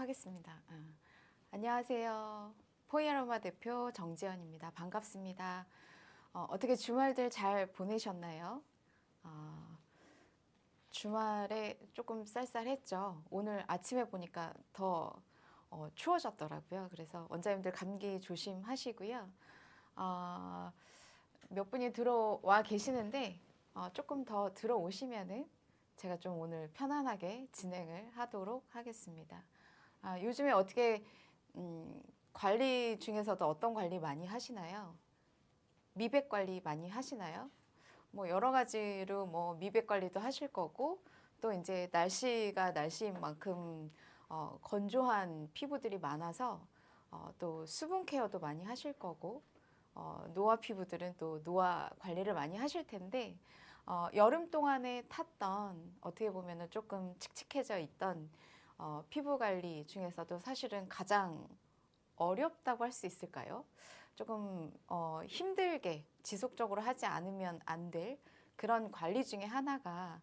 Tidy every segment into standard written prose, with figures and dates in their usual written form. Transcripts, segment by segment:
하겠습니다. 안녕하세요. 포이아로마 대표 정지연입니다. 반갑습니다. 어떻게 주말들 잘 보내셨나요? 주말에 조금 쌀쌀했죠. 오늘 아침에 보니까 더 추워졌더라고요. 그래서 원장님들 감기 조심하시고요. 몇 분이 들어와 계시는데 조금 더 들어오시면은 제가 좀 오늘 편안하게 진행을 하도록 하겠습니다. 요즘에 어떻게 관리 중에서도 어떤 관리 많이 하시나요? 미백 관리 많이 하시나요? 뭐 여러 가지로 뭐 미백 관리도 하실 거고 또 이제 날씨가 날씨인 만큼 건조한 피부들이 많아서 또 수분 케어도 많이 하실 거고 노화 피부들은 또 노화 관리를 많이 하실 텐데 여름 동안에 탔던 어떻게 보면은 조금 칙칙해져 있던 피부 관리 중에서도 사실은 가장 어렵다고 할 수 있을까요? 조금 힘들게 지속적으로 하지 않으면 안 될 그런 관리 중에 하나가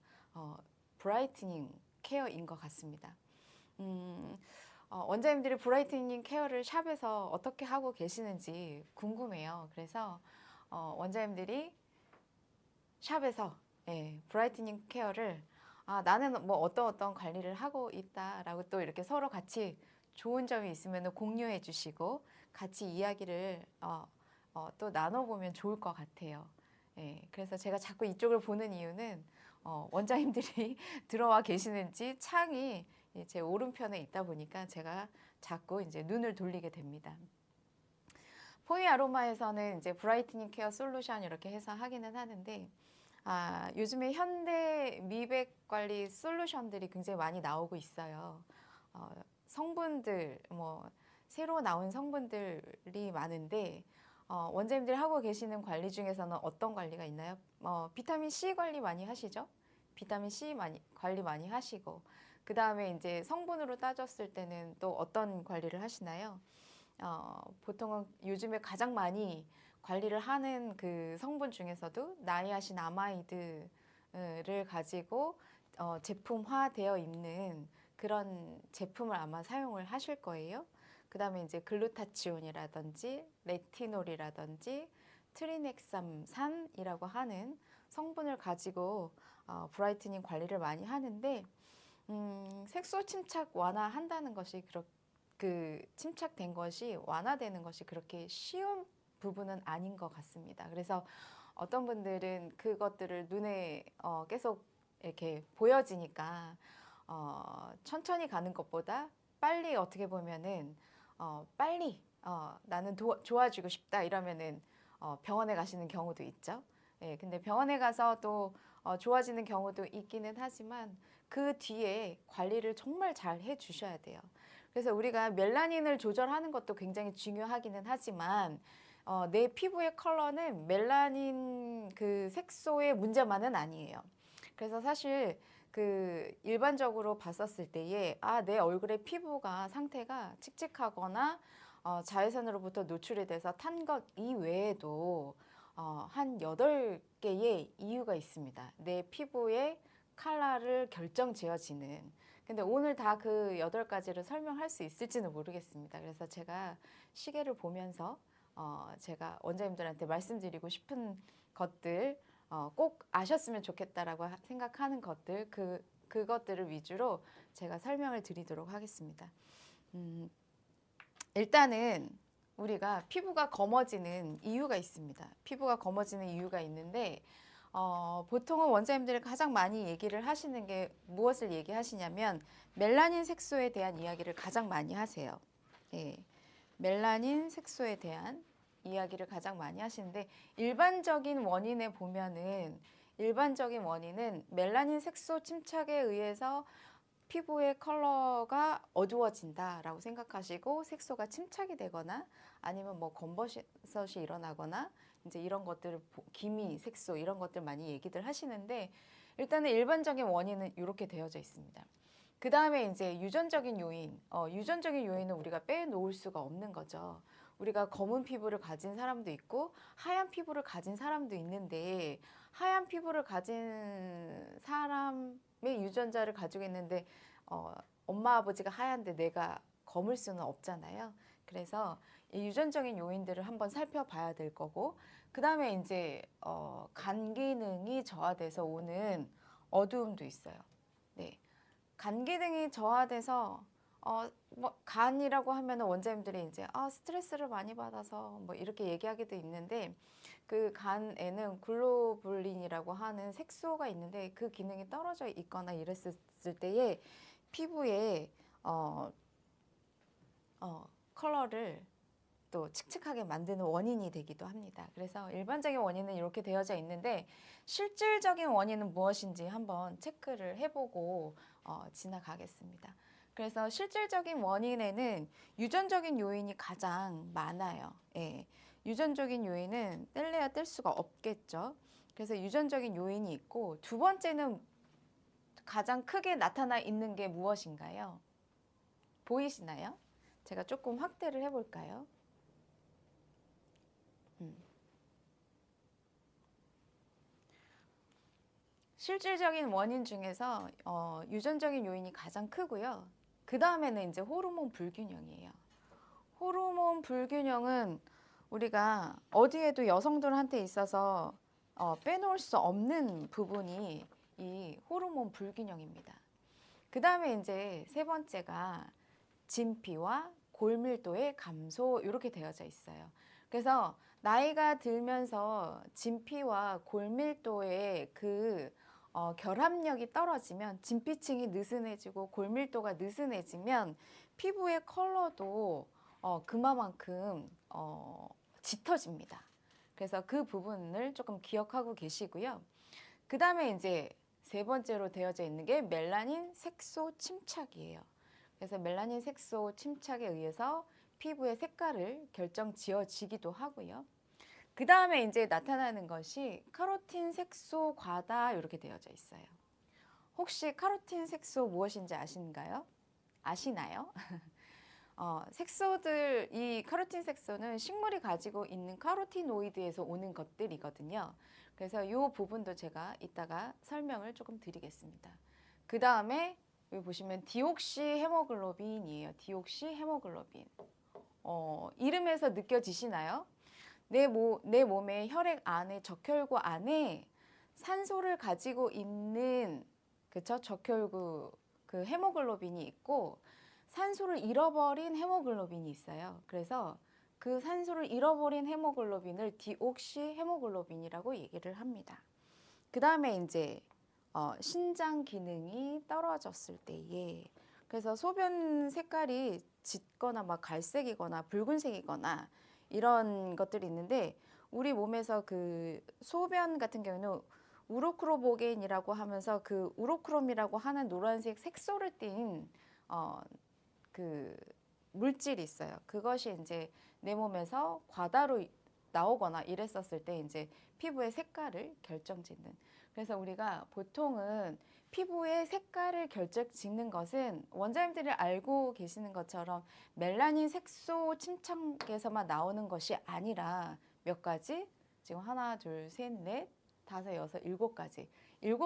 브라이트닝 케어인 것 같습니다. 원장님들이 브라이트닝 케어를 샵에서 어떻게 하고 계시는지 궁금해요. 그래서 원장님들이 샵에서 브라이트닝 케어를 나는 뭐 어떤 관리를 하고 있다라고 또 이렇게 서로 같이 좋은 점이 있으면 공유해 주시고 같이 이야기를 또 나눠보면 좋을 것 같아요. 그래서 제가 자꾸 이쪽을 보는 이유는 원장님들이 들어와 계시는지 창이 제 오른편에 있다 보니까 제가 자꾸 이제 눈을 돌리게 됩니다. 포이 아로마에서는 이제 브라이트닝 케어 솔루션 이렇게 해서 하기는 하는데 요즘에 현대 미백 관리 솔루션들이 굉장히 많이 나오고 있어요. 성분들 뭐 새로 나온 성분들이 많은데 원장님들이 하고 계시는 관리 중에서는 어떤 관리가 있나요? 비타민 C 관리 많이 하시죠? 비타민 C 관리 많이 하시고 그 다음에 이제 성분으로 따졌을 때는 또 어떤 관리를 하시나요? 보통은 요즘에 가장 많이 관리를 하는 그 성분 중에서도 나이아신 아마이드를 가지고 제품화되어 있는 그런 제품을 아마 사용을 하실 거예요. 그 다음에 이제 글루타치온이라든지 레티놀이라든지 트리넥삼산이라고 하는 성분을 가지고 브라이트닝 관리를 많이 하는데 색소 침착 완화한다는 것이 그 침착된 것이 완화되는 것이 그렇게 쉬운 부분은 아닌 것 같습니다. 그래서 어떤 분들은 그것들을 눈에 계속 이렇게 보여지니까 천천히 가는 것보다 빨리 어떻게 보면은 빨리 나는 좋아지고 싶다 이러면은 병원에 가시는 경우도 있죠. 근데 병원에 가서 또 좋아지는 경우도 있기는 하지만 그 뒤에 관리를 정말 잘 해주셔야 돼요. 그래서 우리가 멜라닌을 조절하는 것도 굉장히 중요하기는 하지만 내 피부의 컬러는 멜라닌 그 색소의 문제만은 아니에요. 그래서 사실 그 일반적으로 봤었을 때에 내 얼굴의 피부가 상태가 칙칙하거나 자외선으로부터 노출이 돼서 탄 것 이외에도 한 8개의 이유가 있습니다. 내 피부의 컬러를 결정 지어지는. 근데 오늘 다 그 8가지를 설명할 수 있을지는 모르겠습니다. 그래서 제가 시계를 보면서 제가 원장님들한테 말씀드리고 싶은 것들 꼭 아셨으면 좋겠다라고 생각하는 것들 그것들을 위주로 제가 설명을 드리도록 하겠습니다. 일단은 우리가 피부가 검어지는 이유가 있습니다. 피부가 검어지는 이유가 있는데 보통은 원장님들이 가장 많이 얘기를 하시는 게 무엇을 얘기하시냐면 멜라닌 색소에 대한 이야기를 가장 많이 하세요. 멜라닌 색소에 대한 이야기를 가장 많이 하시는데 일반적인 원인에 보면은 일반적인 원인은 멜라닌 색소 침착에 의해서 피부의 컬러가 어두워진다라고 생각하시고 색소가 침착이 되거나 아니면 뭐 검버섯이 일어나거나 이제 이런 것들을 기미, 색소 이런 것들 많이 얘기들 하시는데 일단은 일반적인 원인은 이렇게 되어져 있습니다. 그 다음에 이제 유전적인 요인, 유전적인 요인은 우리가 빼놓을 수가 없는 거죠. 우리가 검은 피부를 가진 사람도 있고 하얀 피부를 가진 사람도 있는데 하얀 피부를 가진 사람의 유전자를 가지고 있는데 엄마 아버지가 하얀데 내가 거물 수는 없잖아요. 그래서 이 유전적인 요인들을 한번 살펴봐야 될 거고, 그 다음에 이제 간 기능이 저하돼서 오는 어두움도 있어요. 네, 간 기능이 저하돼서 뭐 간이라고 하면 원장님들이 이제 스트레스를 많이 받아서 뭐 이렇게 얘기하기도 있는데, 그 간에는 글로불린이라고 하는 색소가 있는데 그 기능이 떨어져 있거나 이랬을 때에 피부에 컬러를 또 칙칙하게 만드는 원인이 되기도 합니다. 그래서 일반적인 원인은 이렇게 되어져 있는데, 실질적인 원인은 무엇인지 한번 체크를 해보고 지나가겠습니다. 그래서 실질적인 원인에는 유전적인 요인이 가장 많아요. 예. 유전적인 요인은 뗄래야 뗄 수가 없겠죠. 그래서 유전적인 요인이 있고, 두 번째는 가장 크게 나타나 있는 게 무엇인가요? 보이시나요? 제가 조금 확대를 해볼까요? 실질적인 원인 중에서 유전적인 요인이 가장 크고요. 그 다음에는 이제 호르몬 불균형이에요. 호르몬 불균형은 우리가 어디에도 여성들한테 있어서 빼놓을 수 없는 부분이 이 호르몬 불균형입니다. 그 다음에 이제 세 번째가 진피와 골밀도의 감소, 이렇게 되어져 있어요. 그래서 나이가 들면서 진피와 골밀도의 그 결합력이 떨어지면, 진피층이 느슨해지고 골밀도가 느슨해지면 피부의 컬러도 그만큼 짙어집니다. 그래서 그 부분을 조금 기억하고 계시고요. 그 다음에 이제 세 번째로 되어져 있는 게 멜라닌 색소 침착이에요. 그래서 멜라닌 색소 침착에 의해서 피부의 색깔을 결정지어지기도 하고요. 그 다음에 이제 나타나는 것이 카로틴 색소 과다, 이렇게 되어져 있어요. 혹시 카로틴 색소 무엇인지 아신가요? 아시나요? 색소들, 이 카로틴 색소는 식물이 가지고 있는 카로티노이드에서 오는 것들이거든요. 그래서 이 부분도 제가 이따가 설명을 조금 드리겠습니다. 그 다음에 여기 보시면 디옥시 헤모글로빈이에요. 디옥시 헤모글로빈. 이름에서 느껴지시나요? 내 몸의 혈액 안에, 적혈구 안에 산소를 가지고 있는, 그쵸? 적혈구 그 헤모글로빈이 있고, 산소를 잃어버린 헤모글로빈이 있어요. 그래서 그 산소를 잃어버린 헤모글로빈을 디옥시 헤모글로빈이라고 얘기를 합니다. 그 다음에 이제 신장 기능이 떨어졌을 때에, 그래서 소변 색깔이 짙거나 막 갈색이거나 붉은색이거나 이런 것들이 있는데, 우리 몸에서 그 소변 같은 경우는 우로크로보겐이라고 하면서 그 우로크롬이라고 하는 노란색 색소를 띤 그 물질이 있어요. 그것이 이제 내 몸에서 과다로 나오거나 이랬었을 때 이제 피부의 색깔을 결정짓는. 그래서 우리가 보통은 피부의 색깔을 결정짓는 것은 원장님들이 알고 계시는 것처럼 멜라닌 색소 침착에서만 나오는 것이 아니라 몇 가지, 지금 하나, 둘, 셋, 넷, 다섯, 여섯, 일곱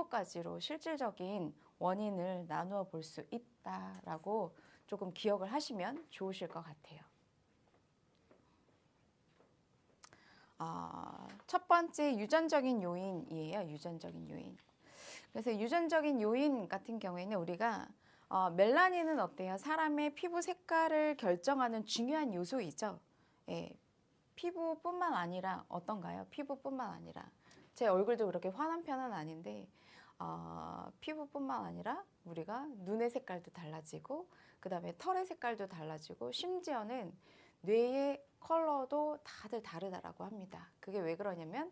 가지로 실질적인 원인을 나누어 볼 수 있다라고 조금 기억을 하시면 좋으실 것 같아요. 첫 번째 유전적인 요인이에요. 유전적인 요인. 그래서 유전적인 요인 같은 경우에는 우리가 멜라닌은 어때요? 사람의 피부 색깔을 결정하는 중요한 요소이죠. 예, 피부뿐만 아니라 어떤가요? 피부뿐만 아니라 제 얼굴도 그렇게 환한 편은 아닌데 피부뿐만 아니라 우리가 눈의 색깔도 달라지고, 그 다음에 털의 색깔도 달라지고, 심지어는 뇌의 컬러도 다들 다르다라고 합니다. 그게 왜 그러냐면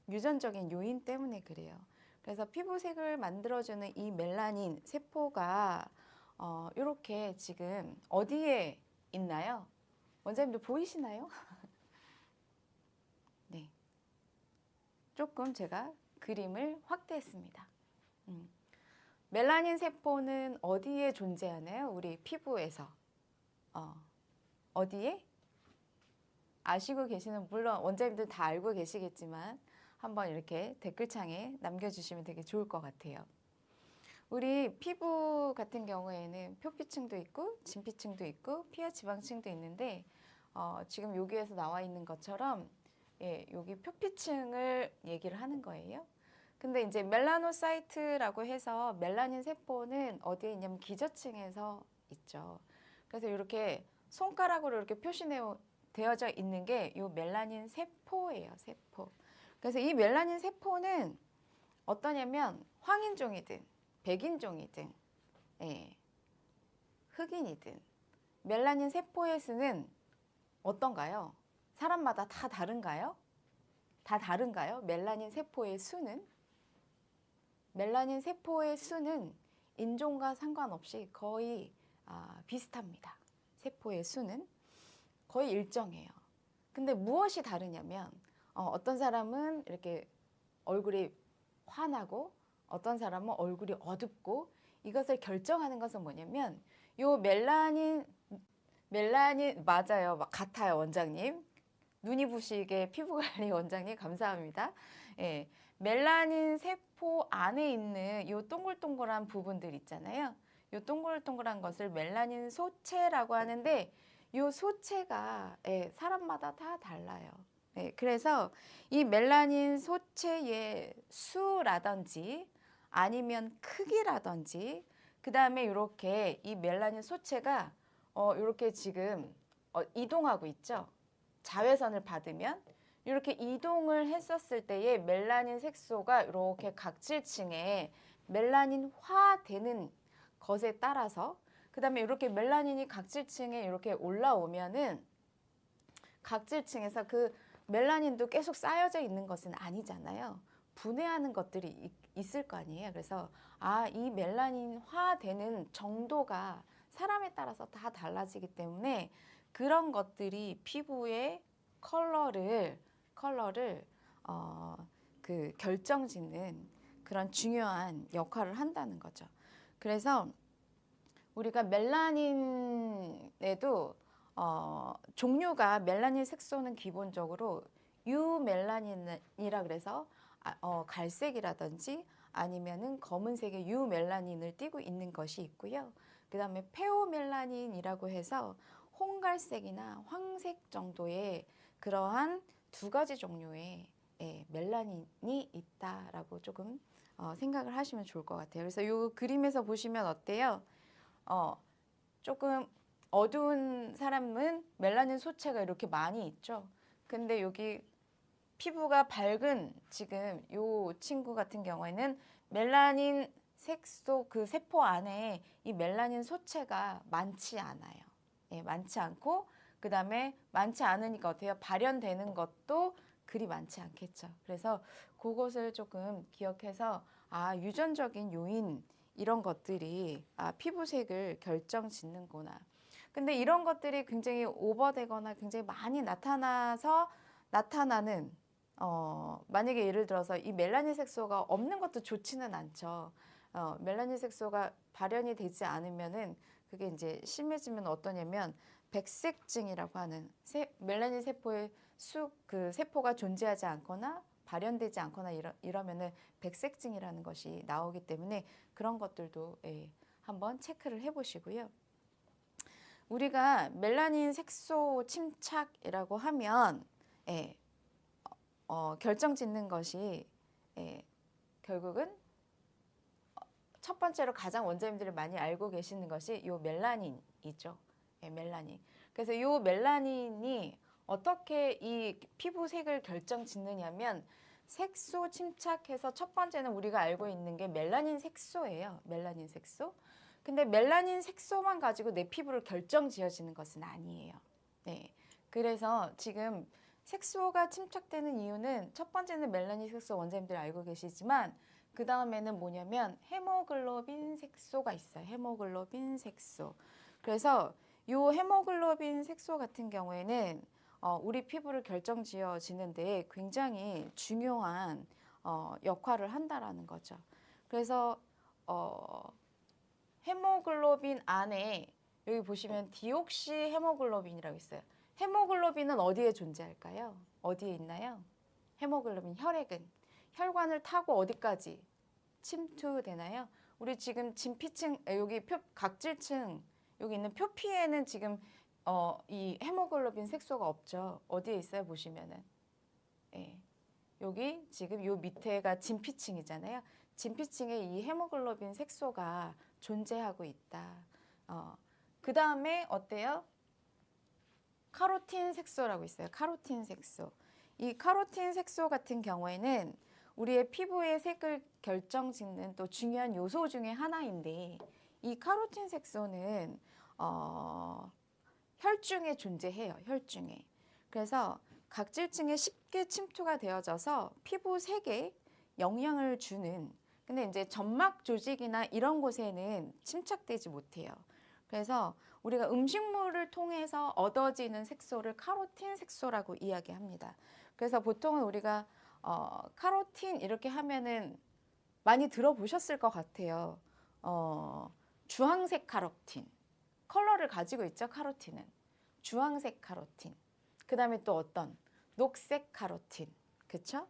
유전적인 요인 때문에 그래요. 그래서 피부색을 만들어주는 이 멜라닌 세포가 이렇게 지금 어디에 있나요? 원장님들 보이시나요? 네, 조금 제가 그림을 확대했습니다. 멜라닌 세포는 어디에 존재하나요? 우리 피부에서. 어디에? 아시고 계시는, 물론 원장님들 다 알고 계시겠지만 한번 이렇게 댓글창에 남겨주시면 되게 좋을 것 같아요. 우리 피부 같은 경우에는 표피층도 있고 진피층도 있고 피하 지방층도 있는데 지금 여기에서 나와 있는 것처럼 예, 여기 표피층을 얘기를 하는 거예요. 근데 이제 멜라노사이트라고 해서 멜라닌 세포는 어디에 있냐면 기저층에서 있죠. 그래서 이렇게 손가락으로 이렇게 되어져 있는 게 이 멜라닌 세포예요, 세포. 그래서 이 멜라닌 세포는 어떠냐면 황인종이든 백인종이든 예, 흑인이든 멜라닌 세포의 수는 어떤가요? 사람마다 다 다른가요? 다 다른가요? 멜라닌 세포의 수는? 멜라닌 세포의 수는 인종과 상관없이 거의 비슷합니다. 세포의 수는 거의 일정해요. 근데 무엇이 다르냐면 어떤 사람은 이렇게 얼굴이 환하고 어떤 사람은 얼굴이 어둡고 이것을 결정하는 것은 뭐냐면 요 멜라닌 맞아요. 막 같아요, 원장님. 눈이 부시게 피부관리 원장님 감사합니다. 예, 멜라닌 세포 안에 있는 요 동글동글한 부분들 있잖아요. 요 동글동글한 것을 멜라닌 소체라고 하는데 요 소체가 예, 사람마다 다 달라요. 예, 그래서 이 멜라닌 소체의 수라든지 아니면 크기라든지 그 다음에 이렇게 이 멜라닌 소체가 이렇게 지금 이동하고 있죠. 자외선을 받으면 이렇게 이동을 했었을 때에 멜라닌 색소가 이렇게 각질층에 멜라닌화되는 것에 따라서 그 다음에 이렇게 멜라닌이 각질층에 이렇게 올라오면은 각질층에서 그 멜라닌도 계속 쌓여져 있는 것은 아니잖아요. 분해하는 것들이 있을 거 아니에요. 그래서 이 멜라닌화되는 정도가 사람에 따라서 다 달라지기 때문에 그런 것들이 피부의 컬러를 그 결정짓는 그런 중요한 역할을 한다는 거죠. 그래서 우리가 멜라닌에도 종류가 멜라닌 색소는 기본적으로 유멜라닌이라 그래서 갈색이라든지 아니면은 검은색의 유멜라닌을 띠고 있는 것이 있고요. 그 다음에 페오멜라닌이라고 해서 홍갈색이나 황색 정도의 그러한 두 가지 종류의 멜라닌이 있다라고 조금 생각을 하시면 좋을 것 같아요. 그래서 이 그림에서 보시면 어때요? 조금 어두운 사람은 멜라닌 소체가 이렇게 많이 있죠. 근데 여기 피부가 밝은 지금 이 친구 같은 경우에는 멜라닌 색소 그 세포 안에 이 멜라닌 소체가 많지 않아요. 예, 많지 않고 그 다음에 많지 않으니까 어때요? 발현되는 것도 그리 많지 않겠죠. 그래서 그것을 조금 기억해서 유전적인 요인 이런 것들이 피부색을 결정짓는구나. 근데 이런 것들이 굉장히 오버되거나 굉장히 많이 나타나는 만약에 예를 들어서 이 멜라닌 색소가 없는 것도 좋지는 않죠. 멜라닌 색소가 발현이 되지 않으면은 그게 이제 심해지면 어떠냐면 백색증이라고 하는 멜라닌 세포의 그 세포가 존재하지 않거나 발현되지 않거나 이러면은 백색증이라는 것이 나오기 때문에 그런 것들도 한번 체크를 해보시고요. 우리가 멜라닌 색소 침착이라고 하면 결정짓는 것이 결국은 첫 번째로 가장 원장님들이 많이 알고 계시는 것이 요 멜라닌이죠. 멜라닌. 그래서 요 멜라닌이 어떻게 이 피부색을 결정짓느냐면 색소 침착해서 첫 번째는 우리가 알고 있는 게 멜라닌 색소예요. 멜라닌 색소. 근데 멜라닌 색소만 가지고 내 피부를 결정지어지는 것은 아니에요. 네. 그래서 지금 색소가 침착되는 이유는 첫 번째는 멜라닌 색소 원장님들 알고 계시지만 그 다음에는 뭐냐면 헤모글로빈 색소가 있어요. 헤모글로빈 색소. 그래서 이 헤모글로빈 색소 같은 경우에는 우리 피부를 결정지어지는데 굉장히 중요한 역할을 한다라는 거죠. 그래서 헤모글로빈 안에 여기 보시면 디옥시 헤모글로빈이라고 있어요. 헤모글로빈은 어디에 존재할까요? 어디에 있나요? 헤모글로빈 혈액은 혈관을 타고 어디까지 침투되나요? 우리 지금 진피층, 여기 각질층, 여기 있는 표피에는 지금 이 헤모글로빈 색소가 없죠. 어디에 있어요? 보시면은. 예. 여기 지금 요 밑에가 진피층이잖아요. 진피층에 이 헤모글로빈 색소가 존재하고 있다. 그 다음에 어때요? 카로틴 색소라고 있어요. 카로틴 색소. 이 카로틴 색소 같은 경우에는 우리의 피부의 색을 결정짓는 또 중요한 요소 중에 하나인데, 이 카로틴 색소는 혈중에 존재해요. 혈중에. 그래서 각질층에 쉽게 침투가 되어져서 피부 색에 영향을 주는, 근데 이제 점막 조직이나 이런 곳에는 침착되지 못해요. 그래서 우리가 음식물을 통해서 얻어지는 색소를 카로틴 색소라고 이야기합니다. 그래서 보통은 우리가 카로틴 이렇게 하면은 많이 들어보셨을 것 같아요. 주황색 카로틴. 컬러를 가지고 있죠, 카로틴은. 주황색 카로틴. 그 다음에 또 어떤? 녹색 카로틴. 그쵸?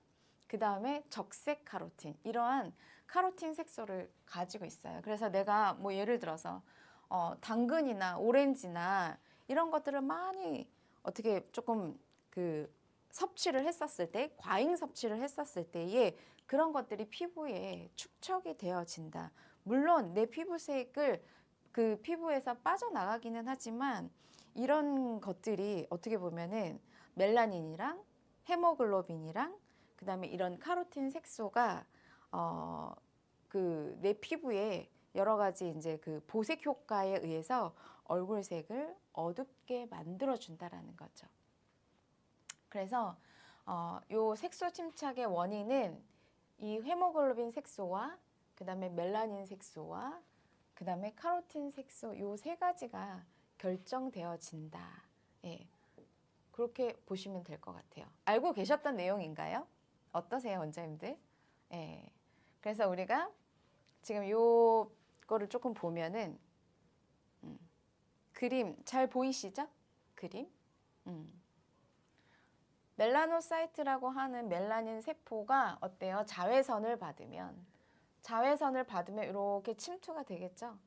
그 다음에 적색 카로틴. 이러한 카로틴 색소를 가지고 있어요. 그래서 내가 뭐 예를 들어서 당근이나 오렌지나 이런 것들을 많이 어떻게 조금 섭취를 했었을 때, 과잉 섭취를 했었을 때에 그런 것들이 피부에 축적이 되어진다. 물론 내 피부색을 피부에서 빠져나가기는 하지만 이런 것들이 어떻게 보면은 멜라닌이랑 헤모글로빈이랑 그다음에 이런 카로틴 색소가 내 피부에 여러 가지 이제 보색 효과에 의해서 얼굴색을 어둡게 만들어 준다라는 거죠. 그래서 요 색소 침착의 원인은 이 헤모글로빈 색소와 그다음에 멜라닌 색소와 그다음에 카로틴 색소 요 세 가지가 결정되어진다. 예. 그렇게 보시면 될 것 같아요. 알고 계셨던 내용인가요? 어떠세요, 원장님들? 예. 그래서 우리가 지금 요거를 조금 보면은 그림 잘 보이시죠? 그림? 멜라노사이트라고 하는 멜라닌 세포가 어때요? 자외선을 받으면 이렇게 침투가 되겠죠?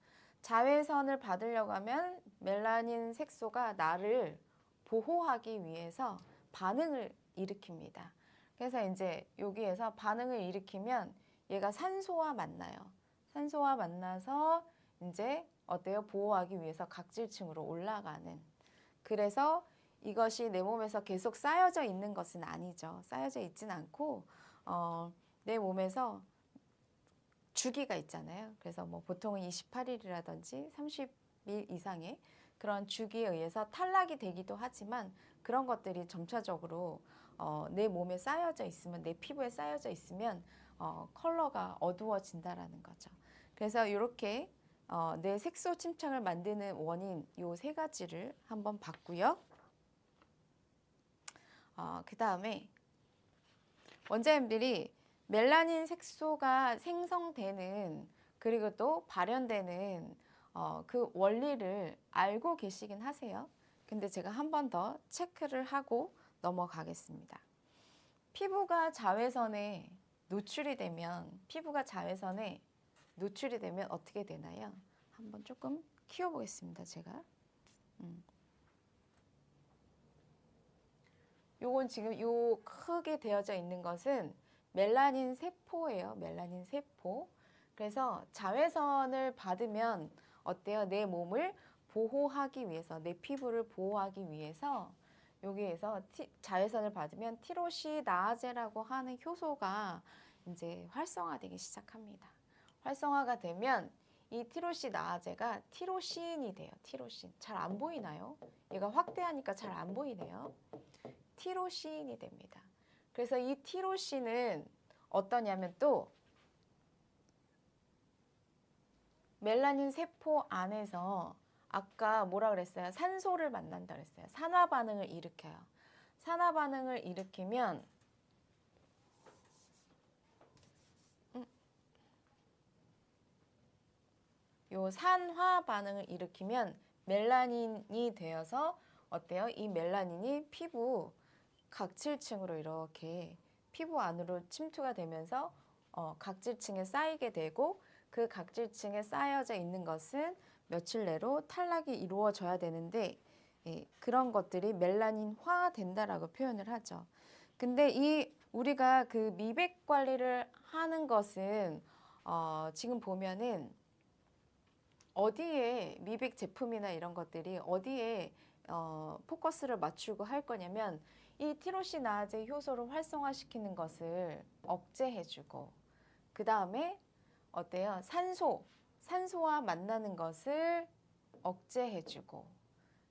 자외선을 받으려고 하면 멜라닌 색소가 나를 보호하기 위해서 반응을 일으킵니다. 그래서 이제 여기에서 반응을 일으키면 얘가 산소와 만나요. 산소와 만나서 이제 어때요? 보호하기 위해서 각질층으로 올라가는. 그래서 이것이 내 몸에서 계속 쌓여져 있는 것은 아니죠. 쌓여져 있진 않고 내 몸에서 주기가 있잖아요. 그래서 뭐 보통은 28일이라든지 30일 이상의 그런 주기에 의해서 탈락이 되기도 하지만 그런 것들이 점차적으로 내 몸에 쌓여져 있으면, 내 피부에 쌓여져 있으면 컬러가 어두워진다라는 거죠. 그래서 이렇게 내 색소 침착을 만드는 원인 요 세 가지를 한번 봤고요. 그 다음에 원장님들이 멜라닌 색소가 생성되는 그리고 또 발현되는 그 원리를 알고 계시긴 하세요. 근데 제가 한 번 더 체크를 하고 넘어가겠습니다. 피부가 자외선에 노출이 되면 어떻게 되나요? 한번 조금 키워보겠습니다, 제가. 요건 지금 요 크게 되어져 있는 것은 멜라닌 세포예요. 멜라닌 세포. 그래서 자외선을 받으면 어때요? 내 몸을 보호하기 위해서, 내 피부를 보호하기 위해서 여기에서 자외선을 받으면 티로시나아제라고 하는 효소가 이제 활성화되기 시작합니다. 활성화가 되면 이 티로시나아제가 티로신이 돼요. 티로신. 잘 안 보이나요? 얘가 확대하니까 잘 안 보이네요. 티로신이 됩니다. 그래서 이 티로신은 어떠냐면 또 멜라닌 세포 안에서 아까 뭐라 그랬어요? 산소를 만난다 그랬어요. 산화 반응을 일으켜요. 산화 반응을 일으키면 요 산화 반응을 일으키면 멜라닌이 되어서 어때요? 이 멜라닌이 피부 각질층으로 이렇게 피부 안으로 침투가 되면서 각질층에 쌓이게 되고 그 각질층에 쌓여져 있는 것은 며칠 내로 탈락이 이루어져야 되는데 예, 그런 것들이 멜라닌화 된다라고 표현을 하죠. 근데 이 우리가 그 미백 관리를 하는 것은 지금 보면은 어디에 미백 제품이나 이런 것들이 어디에 포커스를 맞추고 할 거냐면 이 티로시나아제 효소를 활성화시키는 것을 억제해주고 그 다음에 어때요? 산소와 만나는 것을 억제해주고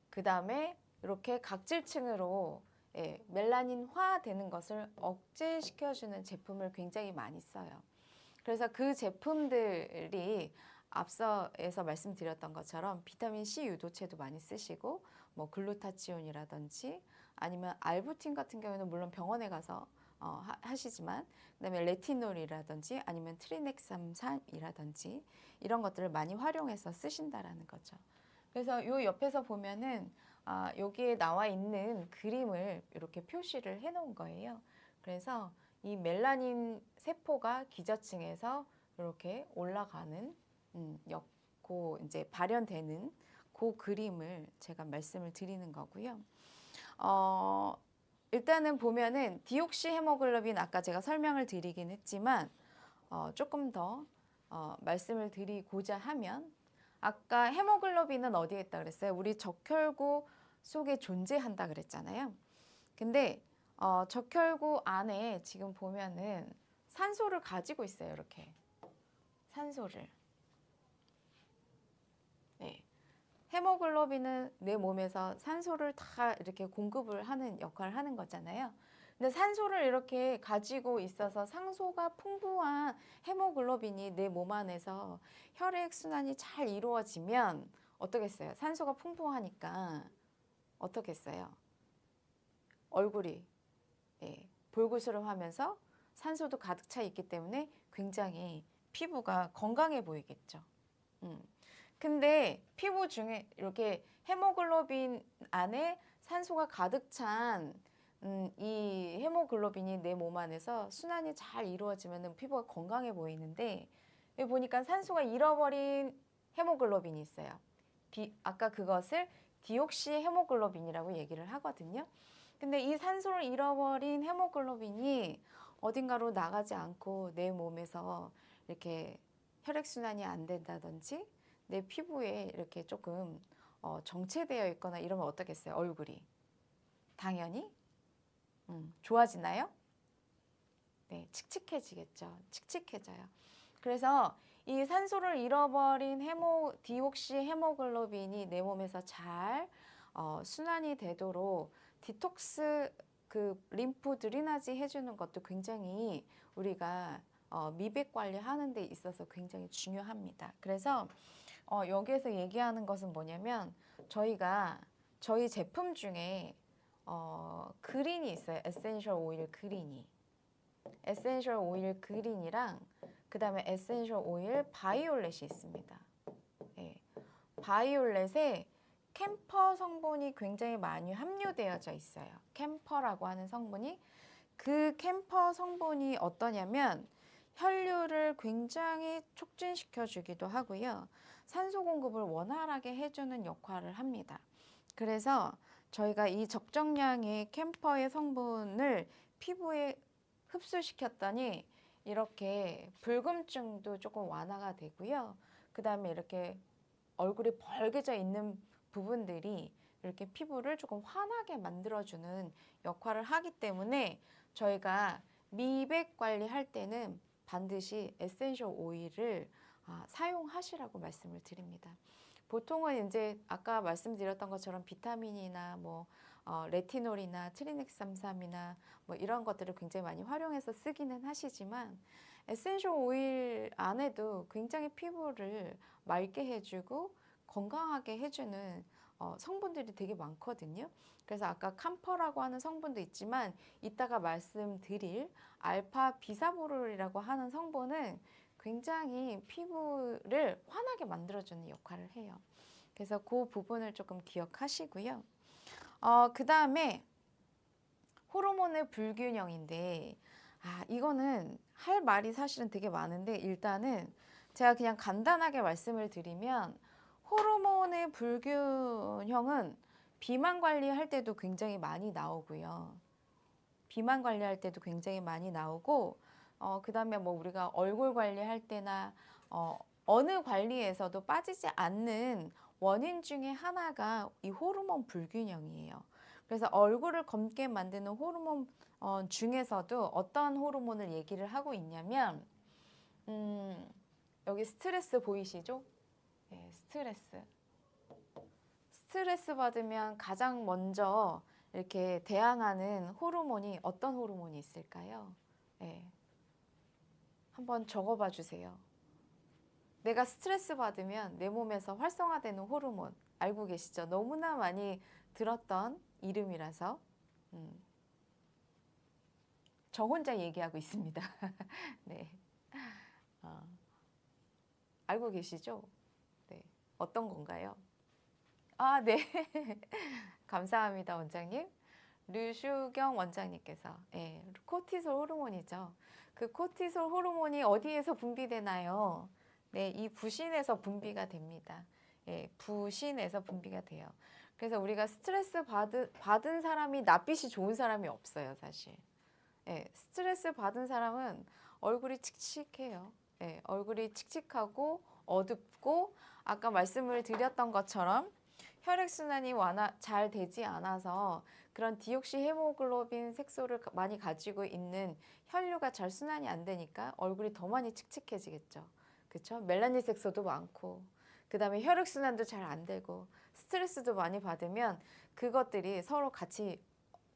그 다음에 이렇게 각질층으로 예, 멜라닌화 되는 것을 억제시켜주는 제품을 굉장히 많이 써요. 그래서 그 제품들이 앞서에서 말씀드렸던 것처럼 비타민 C 유도체도 많이 쓰시고 뭐 글루타치온이라든지 아니면 알부틴 같은 경우는 물론 병원에 가서 하시지만 그다음에 레티놀이라든지 아니면 트리넥삼산이라든지 이런 것들을 많이 활용해서 쓰신다라는 거죠. 그래서 요 옆에서 보면은 여기에 나와 있는 그림을 이렇게 표시를 해 놓은 거예요. 그래서 이 멜라닌 세포가 기저층에서 이렇게 올라가는 고 이제 발현되는 그 그림을 제가 말씀을 드리는 거고요. 일단은 보면은 디옥시 헤모글로빈 아까 제가 설명을 드리긴 했지만 조금 더 말씀을 드리고자 하면 아까 헤모글로빈은 어디에 있다 그랬어요? 우리 적혈구 속에 존재한다 그랬잖아요. 근데 적혈구 안에 지금 보면은 산소를 가지고 있어요. 이렇게 산소를. 네. 헤모글로빈은 내 몸에서 산소를 다 이렇게 공급을 하는 역할을 하는 거잖아요. 근데 산소를 이렇게 가지고 있어서 산소가 풍부한 헤모글로빈이 내 몸 안에서 혈액순환이 잘 이루어지면 어떻겠어요? 산소가 풍부하니까 어떻겠어요? 얼굴이 예, 볼그스름하면서 산소도 가득 차 있기 때문에 굉장히 피부가 건강해 보이겠죠. 근데 피부 중에 이렇게 헤모글로빈 안에 산소가 가득 찬 이 헤모글로빈이 내 몸 안에서 순환이 잘 이루어지면 피부가 건강해 보이는데 여기 보니까 산소가 잃어버린 헤모글로빈이 있어요. 아까 그것을 디옥시 헤모글로빈이라고 얘기를 하거든요. 근데 이 산소를 잃어버린 헤모글로빈이 어딘가로 나가지 않고 내 몸에서 이렇게 혈액순환이 안 된다든지 내 피부에 이렇게 조금 정체되어 있거나 이러면 어떻겠어요? 얼굴이. 당연히 좋아지나요? 네, 칙칙해지겠죠. 칙칙해져요. 그래서 이 산소를 잃어버린 디옥시 헤모글로빈이 내 몸에서 잘 순환이 되도록 디톡스 그 림프 드리나지 해주는 것도 굉장히 우리가 미백 관리하는 데 있어서 굉장히 중요합니다. 그래서 여기에서 얘기하는 것은 뭐냐면 저희가 저희 제품 중에 그린이 있어요. 에센셜 오일 그린이. 에센셜 오일 그린이랑 그 다음에 에센셜 오일 바이올렛이 있습니다. 예. 바이올렛에 캠퍼 성분이 굉장히 많이 함유되어져 있어요. 캠퍼라고 하는 성분이 그 캠퍼 성분이 어떠냐면 혈류를 굉장히 촉진시켜 주기도 하고요. 산소 공급을 원활하게 해주는 역할을 합니다. 그래서 저희가 이 적정량의 캠퍼의 성분을 피부에 흡수시켰더니 이렇게 붉음증도 조금 완화가 되고요. 그 다음에 이렇게 얼굴이 벌게져 있는 부분들이 이렇게 피부를 조금 환하게 만들어주는 역할을 하기 때문에 저희가 미백 관리할 때는 반드시 에센셜 오일을 사용하시라고 말씀을 드립니다. 보통은 이제 아까 말씀드렸던 것처럼 비타민이나 뭐 레티놀이나 트리넥삼삼이나 뭐 이런 것들을 굉장히 많이 활용해서 쓰기는 하시지만 에센셜 오일 안에도 굉장히 피부를 맑게 해주고 건강하게 해주는 성분들이 되게 많거든요. 그래서 아까 캄퍼라고 하는 성분도 있지만 이따가 말씀드릴 알파 비사보롤이라고 하는 성분은 굉장히 피부를 환하게 만들어주는 역할을 해요. 그래서 그 부분을 조금 기억하시고요. 그 다음에 호르몬의 불균형인데 이거는 할 말이 사실은 되게 많은데 일단은 제가 그냥 간단하게 말씀을 드리면 호르몬의 불균형은 비만 관리할 때도 굉장히 많이 나오고요. 비만 관리할 때도 굉장히 많이 나오고 그다음에 뭐 우리가 얼굴 관리할 때나 어느 관리에서도 빠지지 않는 원인 중에 하나가 이 호르몬 불균형이에요. 그래서 얼굴을 검게 만드는 호르몬 중에서도 어떤 호르몬을 얘기를 하고 있냐면 여기 스트레스 보이시죠? 네, 스트레스 받으면 가장 먼저 이렇게 대항하는 호르몬이 어떤 호르몬이 있을까요? 네, 한번 적어봐 주세요. 내가 스트레스 받으면 내 몸에서 활성화되는 호르몬 알고 계시죠? 너무나 많이 들었던 이름이라서 저 혼자 얘기하고 있습니다. 네, 알고 계시죠? 네, 어떤 건가요? 아, 네. 감사합니다, 원장님. 류슈경 원장님께서 코티솔 호르몬이죠. 그 코티솔 호르몬이 어디에서 분비되나요? 네, 이 부신에서 분비가 됩니다. 부신에서 분비가 돼요. 그래서 우리가 스트레스 받은 사람이 낯빛이 좋은 사람이 없어요, 사실. 스트레스 받은 사람은 얼굴이 칙칙해요. 얼굴이 칙칙하고 어둡고 아까 말씀을 드렸던 것처럼 혈액순환이 잘 되지 않아서 그런 디옥시 헤모글로빈 색소를 많이 가지고 있는 혈류가 잘 순환이 안 되니까 얼굴이 더 많이 칙칙해지겠죠. 그렇죠? 멜라닌 색소도 많고 그 다음에 혈액순환도 잘 안 되고 스트레스도 많이 받으면 그것들이 서로 같이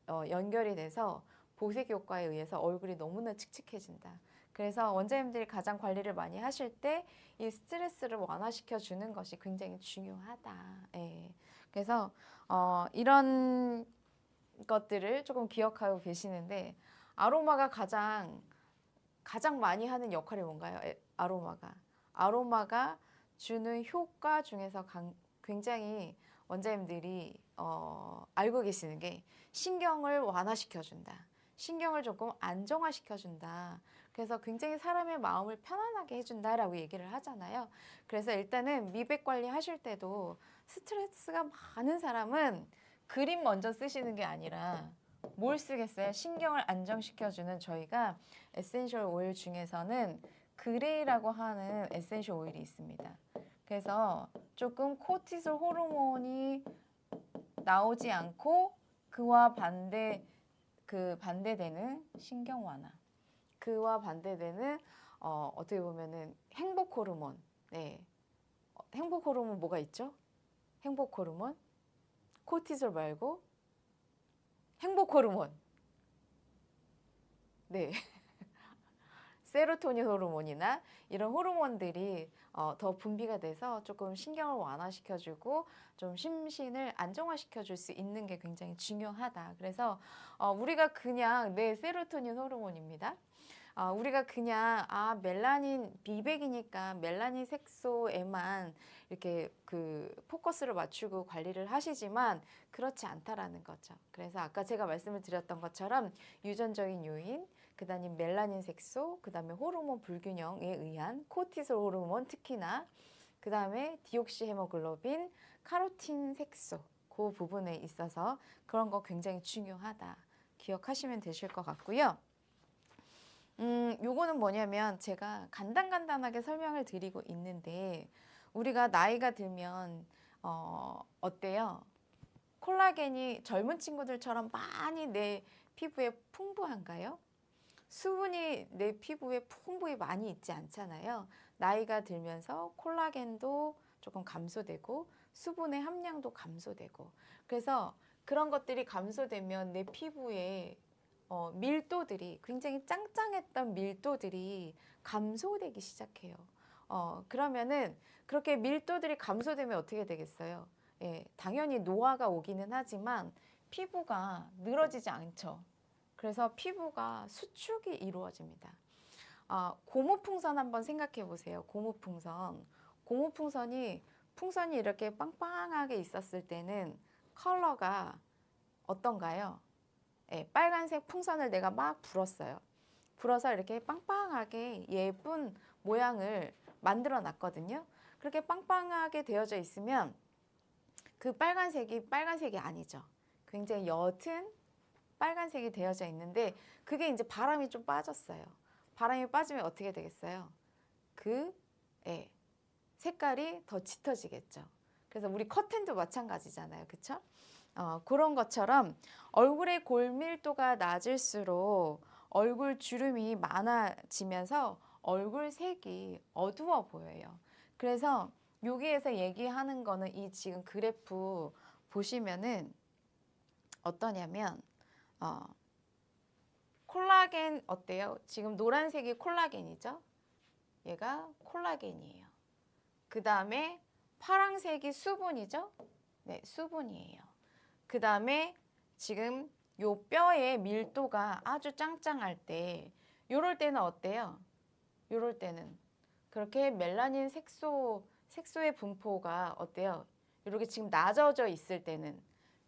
연결이 돼서 보색 효과에 의해서 얼굴이 너무나 칙칙해진다. 그래서 원장님들이 가장 관리를 많이 하실 때 이 스트레스를 완화시켜 주는 것이 굉장히 중요하다. 그래서 이런 것들을 조금 기억하고 계시는데 아로마가 가장 많이 하는 역할이 뭔가요? 아로마가 주는 효과 중에서 굉장히 원장님들이 알고 계시는 게 신경을 완화시켜준다. 신경을 조금 안정화시켜준다. 그래서 굉장히 사람의 마음을 편안하게 해준다라고 얘기를 하잖아요. 그래서 일단은 미백 관리 하실 때도 스트레스가 많은 사람은 그림 먼저 쓰시는 게 아니라 뭘 쓰겠어요? 신경을 안정시켜주는 저희가 에센셜 오일 중에서는 그레이라고 하는 에센셜 오일이 있습니다. 그래서 조금 코티솔 호르몬이 나오지 않고 그와 반대되는 신경 완화. 그와 반대되는 어떻게 보면은 행복 호르몬. 네. 행복 호르몬 뭐가 있죠? 행복 호르몬. 코티솔 말고 행복 호르몬. 네. 세로토닌 호르몬이나 이런 호르몬들이 더 분비가 돼서 조금 신경을 완화시켜주고 좀 심신을 안정화시켜줄 수 있는 게 굉장히 중요하다. 그래서 우리가 그냥 세로토닌 호르몬입니다. 우리가 그냥 멜라닌 미백이니까 멜라닌 색소에만 이렇게 그 포커스를 맞추고 관리를 하시지만 그렇지 않다라는 거죠. 그래서 아까 제가 말씀을 드렸던 것처럼 유전적인 요인, 그다음에 멜라닌 색소, 그다음에 호르몬 불균형에 의한 코티솔 호르몬 특히나 그다음에 디옥시 헤모글로빈, 카로틴 색소 그 부분에 있어서 그런 거 굉장히 중요하다. 기억하시면 되실 것 같고요. 요거는 뭐냐면 제가 간단하게 설명을 드리고 있는데 우리가 나이가 들면 어때요? 콜라겐이 젊은 친구들처럼 많이 내 피부에 풍부한가요? 수분이 내 피부에 풍부히 많이 있지 않잖아요. 나이가 들면서 콜라겐도 조금 감소되고 수분의 함량도 감소되고 그래서 그런 것들이 감소되면 내 피부에 밀도들이 굉장히 짱짱했던 밀도들이 감소되기 시작해요. 그러면은 그렇게 밀도들이 감소되면 어떻게 되겠어요? 당연히 노화가 오기는 하지만 피부가 늘어지지 않죠. 그래서 피부가 수축이 이루어집니다. 고무풍선 한번 생각해 보세요. 풍선이 이렇게 빵빵하게 있었을 때는 컬러가 어떤가요? 빨간색 풍선을 내가 막 불었어요. 불어서 이렇게 빵빵하게 예쁜 모양을 만들어 놨거든요. 그렇게 빵빵하게 되어져 있으면 그 빨간색이 아니죠. 굉장히 옅은 빨간색이 되어져 있는데 그게 이제 바람이 좀 빠졌어요. 바람이 빠지면 어떻게 되겠어요? 그 예, 색깔이 더 짙어지겠죠. 그래서 우리 커튼도 마찬가지잖아요. 그쵸? 그런 것처럼 얼굴의 골밀도가 낮을수록 얼굴 주름이 많아지면서 얼굴 색이 어두워 보여요. 그래서 여기에서 얘기하는 거는 이 지금 그래프 보시면은 어떠냐면 콜라겐 어때요? 지금 노란색이 콜라겐이죠? 얘가 콜라겐이에요. 그 다음에 파란색이 수분이죠? 네, 수분이에요. 그 다음에 지금 요 뼈의 밀도가 아주 짱짱할 때 요럴 때는 어때요? 요럴 때는 그렇게 멜라닌 색소의 분포가 어때요? 이렇게 지금 낮아져 있을 때는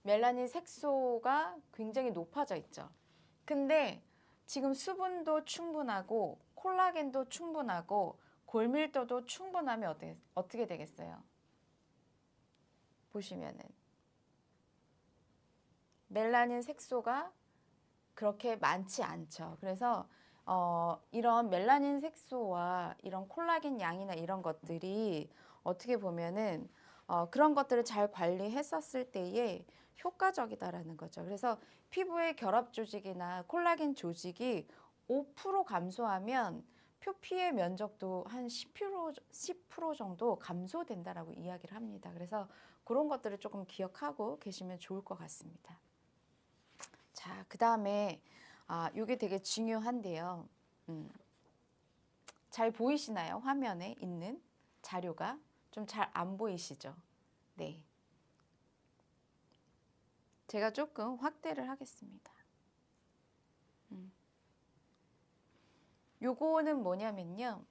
멜라닌 색소가 굉장히 높아져 있죠. 근데 지금 수분도 충분하고 콜라겐도 충분하고 골밀도도 충분하면 어떻게 되겠어요? 보시면은 멜라닌 색소가 그렇게 많지 않죠. 그래서 이런 멜라닌 색소와 이런 콜라겐 양이나 이런 것들이 어떻게 보면은 그런 것들을 잘 관리했었을 때에 효과적이다라는 거죠. 그래서 피부의 결합 조직이나 콜라겐 조직이 5% 감소하면 표피의 면적도 한 10% 정도 감소된다라고 이야기를 합니다. 그래서 그런 것들을 조금 기억하고 계시면 좋을 것 같습니다. 자, 그 다음에 이게 되게 중요한데요. 잘 보이시나요? 화면에 있는 자료가 좀 잘 안 보이시죠? 네. 제가 조금 확대를 하겠습니다. 요거는 뭐냐면요.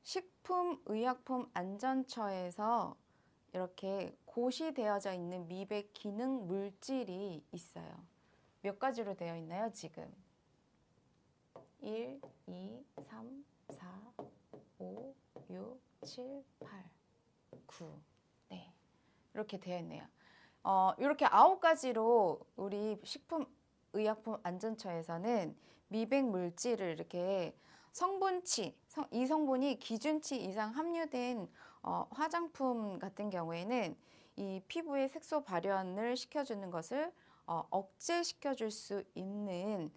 식품의약품안전처에서 이렇게 고시되어져 있는 미백 기능 물질이 있어요. 몇 가지로 되어 있나요, 지금? 1, 2, 3, 4, 5, 6, 7, 8, 9. 네. 이렇게 되어 있네요. 이렇게 9가지로 우리 식품의약품안전처에서는 미백 물질을 이렇게 성분치, 이 성분이 기준치 이상 함유된 화장품 같은 경우에는 이 피부의 색소 발현을 시켜주는 것을 억제시켜줄 수 있는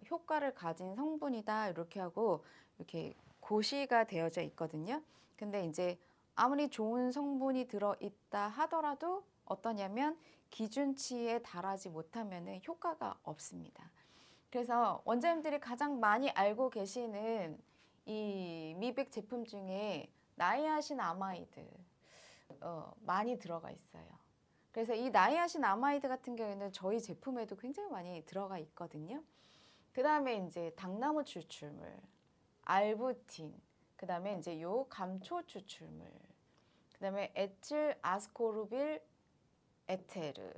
효과를 가진 성분이다 이렇게 하고 이렇게 고시가 되어져 있거든요. 근데 이제 아무리 좋은 성분이 들어있다 하더라도 어떠냐면 기준치에 달하지 못하면 효과가 없습니다. 그래서 원장님들이 가장 많이 알고 계시는 이 미백 제품 중에 나이아신아마이드 많이 들어가 있어요. 그래서 이 나이아신아마이드 같은 경우에는 저희 제품에도 굉장히 많이 들어가 있거든요. 그 다음에 이제 당나무 추출물, 알부틴, 그 다음에 이제 요 감초 추출물, 그 다음에 에틸 아스코르빌 에테르.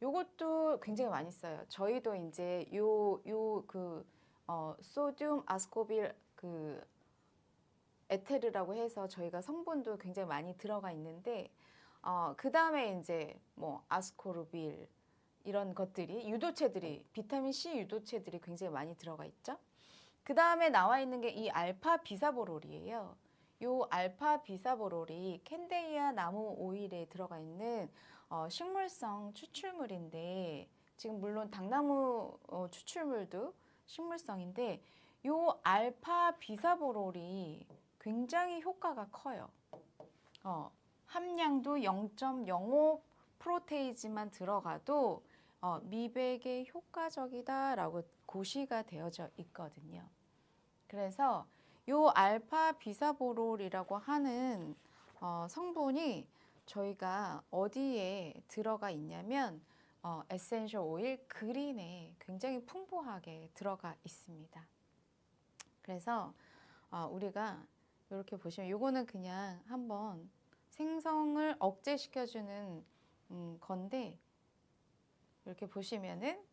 요것도 굉장히 많이 써요. 저희도 이제 소듐 아스코빌 에테르라고 해서 저희가 성분도 굉장히 많이 들어가 있는데 그 다음에 이제 뭐 아스코르빌 이런 것들이 유도체들이 비타민 C 유도체들이 굉장히 많이 들어가 있죠. 그 다음에 나와 있는 게 이 알파 비사보롤이에요. 요 알파 비사보롤이 캔데이아 나무 오일에 들어가 있는 식물성 추출물인데 지금 물론 당나무 추출물도 식물성인데 요 알파 비사보롤이 굉장히 효과가 커요. 함량도 0.05 프로테이지만 들어가도 미백에 효과적이다라고 고시가 되어져 있거든요. 그래서 요 알파 비사보롤이라고 하는 성분이 저희가 어디에 들어가 있냐면 에센셜 오일 그린에 굉장히 풍부하게 들어가 있습니다. 그래서 우리가 이렇게 보시면 요거는 그냥 한번 생성을 억제시켜주는 건데 이렇게 보시면은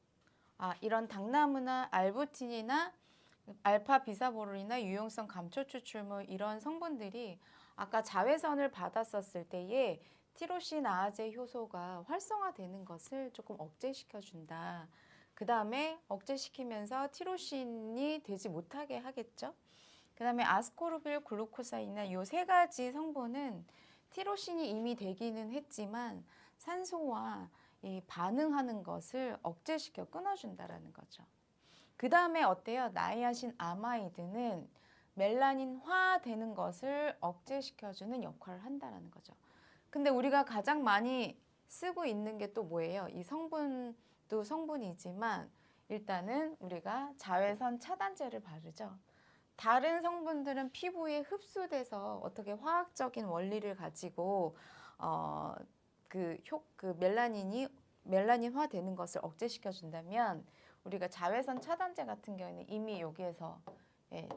이런 당나무나 알부틴이나 알파 비사보롤이나 유용성 감초 추출물 이런 성분들이 아까 자외선을 받았었을 때에 티로신 아아제 효소가 활성화되는 것을 조금 억제시켜 준다. 그 다음에 억제시키면서 티로신이 되지 못하게 하겠죠. 그 다음에 아스코르빌 글루코사이나 이 세 가지 성분은 티로신이 이미 되기는 했지만 산소와 이 반응하는 것을 억제시켜 끊어준다라는 거죠. 그 다음에 어때요? 나이아신 아마이드는 멜라닌화 되는 것을 억제시켜주는 역할을 한다는 거죠. 근데 우리가 가장 많이 쓰고 있는 게 또 뭐예요? 이 성분도 성분이지만 일단은 우리가 자외선 차단제를 바르죠. 다른 성분들은 피부에 흡수돼서 어떻게 화학적인 원리를 가지고 그 멜라닌화 되는 것을 억제시켜 준다면 우리가 자외선 차단제 같은 경우에는 이미 여기에서 예,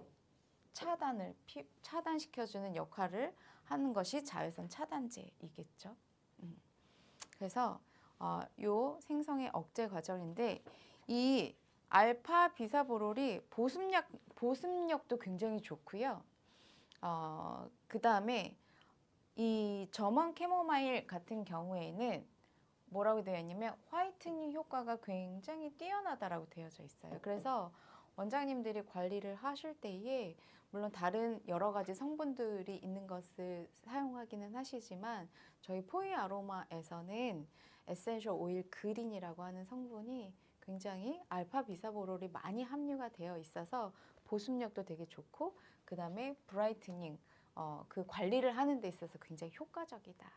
차단시켜주는 역할을 하는 것이 자외선 차단제이겠죠. 그래서 요 생성의 억제 과정인데 이 알파 비사보롤이 보습력도 굉장히 좋고요. 그 다음에 이 점원 캐모마일 같은 경우에는 뭐라고 되어 있냐면 화이트닝 효과가 굉장히 뛰어나다라고 되어져 있어요. 그래서 원장님들이 관리를 하실 때에 물론 다른 여러 가지 성분들이 있는 것을 사용하기는 하시지만 저희 포이 아로마에서는 에센셜 오일 그린이라고 하는 성분이 굉장히 알파 비사보롤이 많이 함유가 되어 있어서 보습력도 되게 좋고 그 다음에 브라이트닝 그 관리를 하는 데 있어서 굉장히 효과적이다.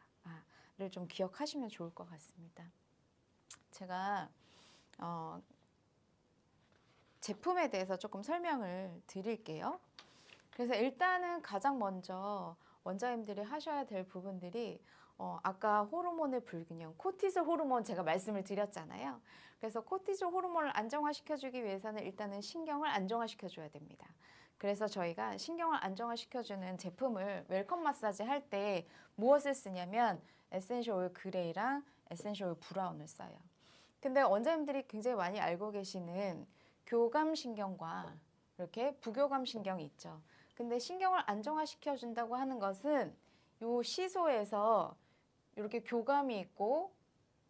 를 좀 기억하시면 좋을 것 같습니다. 제가 제품에 대해서 조금 설명을 드릴게요. 그래서 일단은 가장 먼저 원장님들이 하셔야 될 부분들이 아까 호르몬의 불균형, 코티졸 호르몬 제가 말씀을 드렸잖아요. 그래서 코티졸 호르몬을 안정화시켜주기 위해서는 일단은 신경을 안정화시켜줘야 됩니다. 그래서 저희가 신경을 안정화시켜주는 제품을 웰컴 마사지 할 때 무엇을 쓰냐면 에센셜 오일 그레이랑 에센셜 오일 브라운을 써요. 근데 원장님들이 굉장히 많이 알고 계시는 교감신경과 이렇게 부교감신경이 있죠. 근데 신경을 안정화시켜준다고 하는 것은 요 시소에서 이렇게 교감이 있고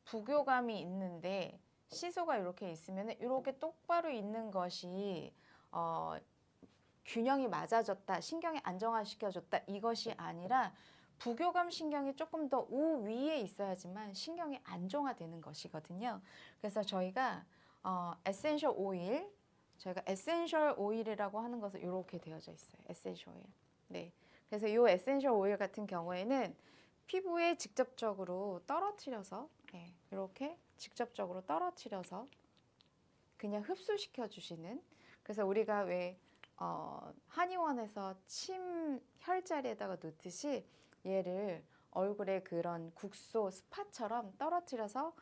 부교감이 있는데 시소가 이렇게 있으면 이렇게 똑바로 있는 것이 균형이 맞아졌다, 신경이 안정화시켜줬다 이것이 아니라 부교감 신경이 조금 더 우위에 있어야지만 신경이 안정화되는 것이거든요. 그래서 저희가 에센셜 오일, 저희가 에센셜 오일이라고 하는 것은 이렇게 되어져 있어요. 에센셜 오일. 네. 그래서 이 에센셜 오일 같은 경우에는 피부에 직접적으로 떨어뜨려서 이렇게 직접적으로 떨어뜨려서 그냥 흡수시켜 주시는. 그래서 우리가 왜 한의원에서 침 혈자리에다가 놓듯이 얘를 얼굴에 그런 국소 스파처럼 떨어뜨려서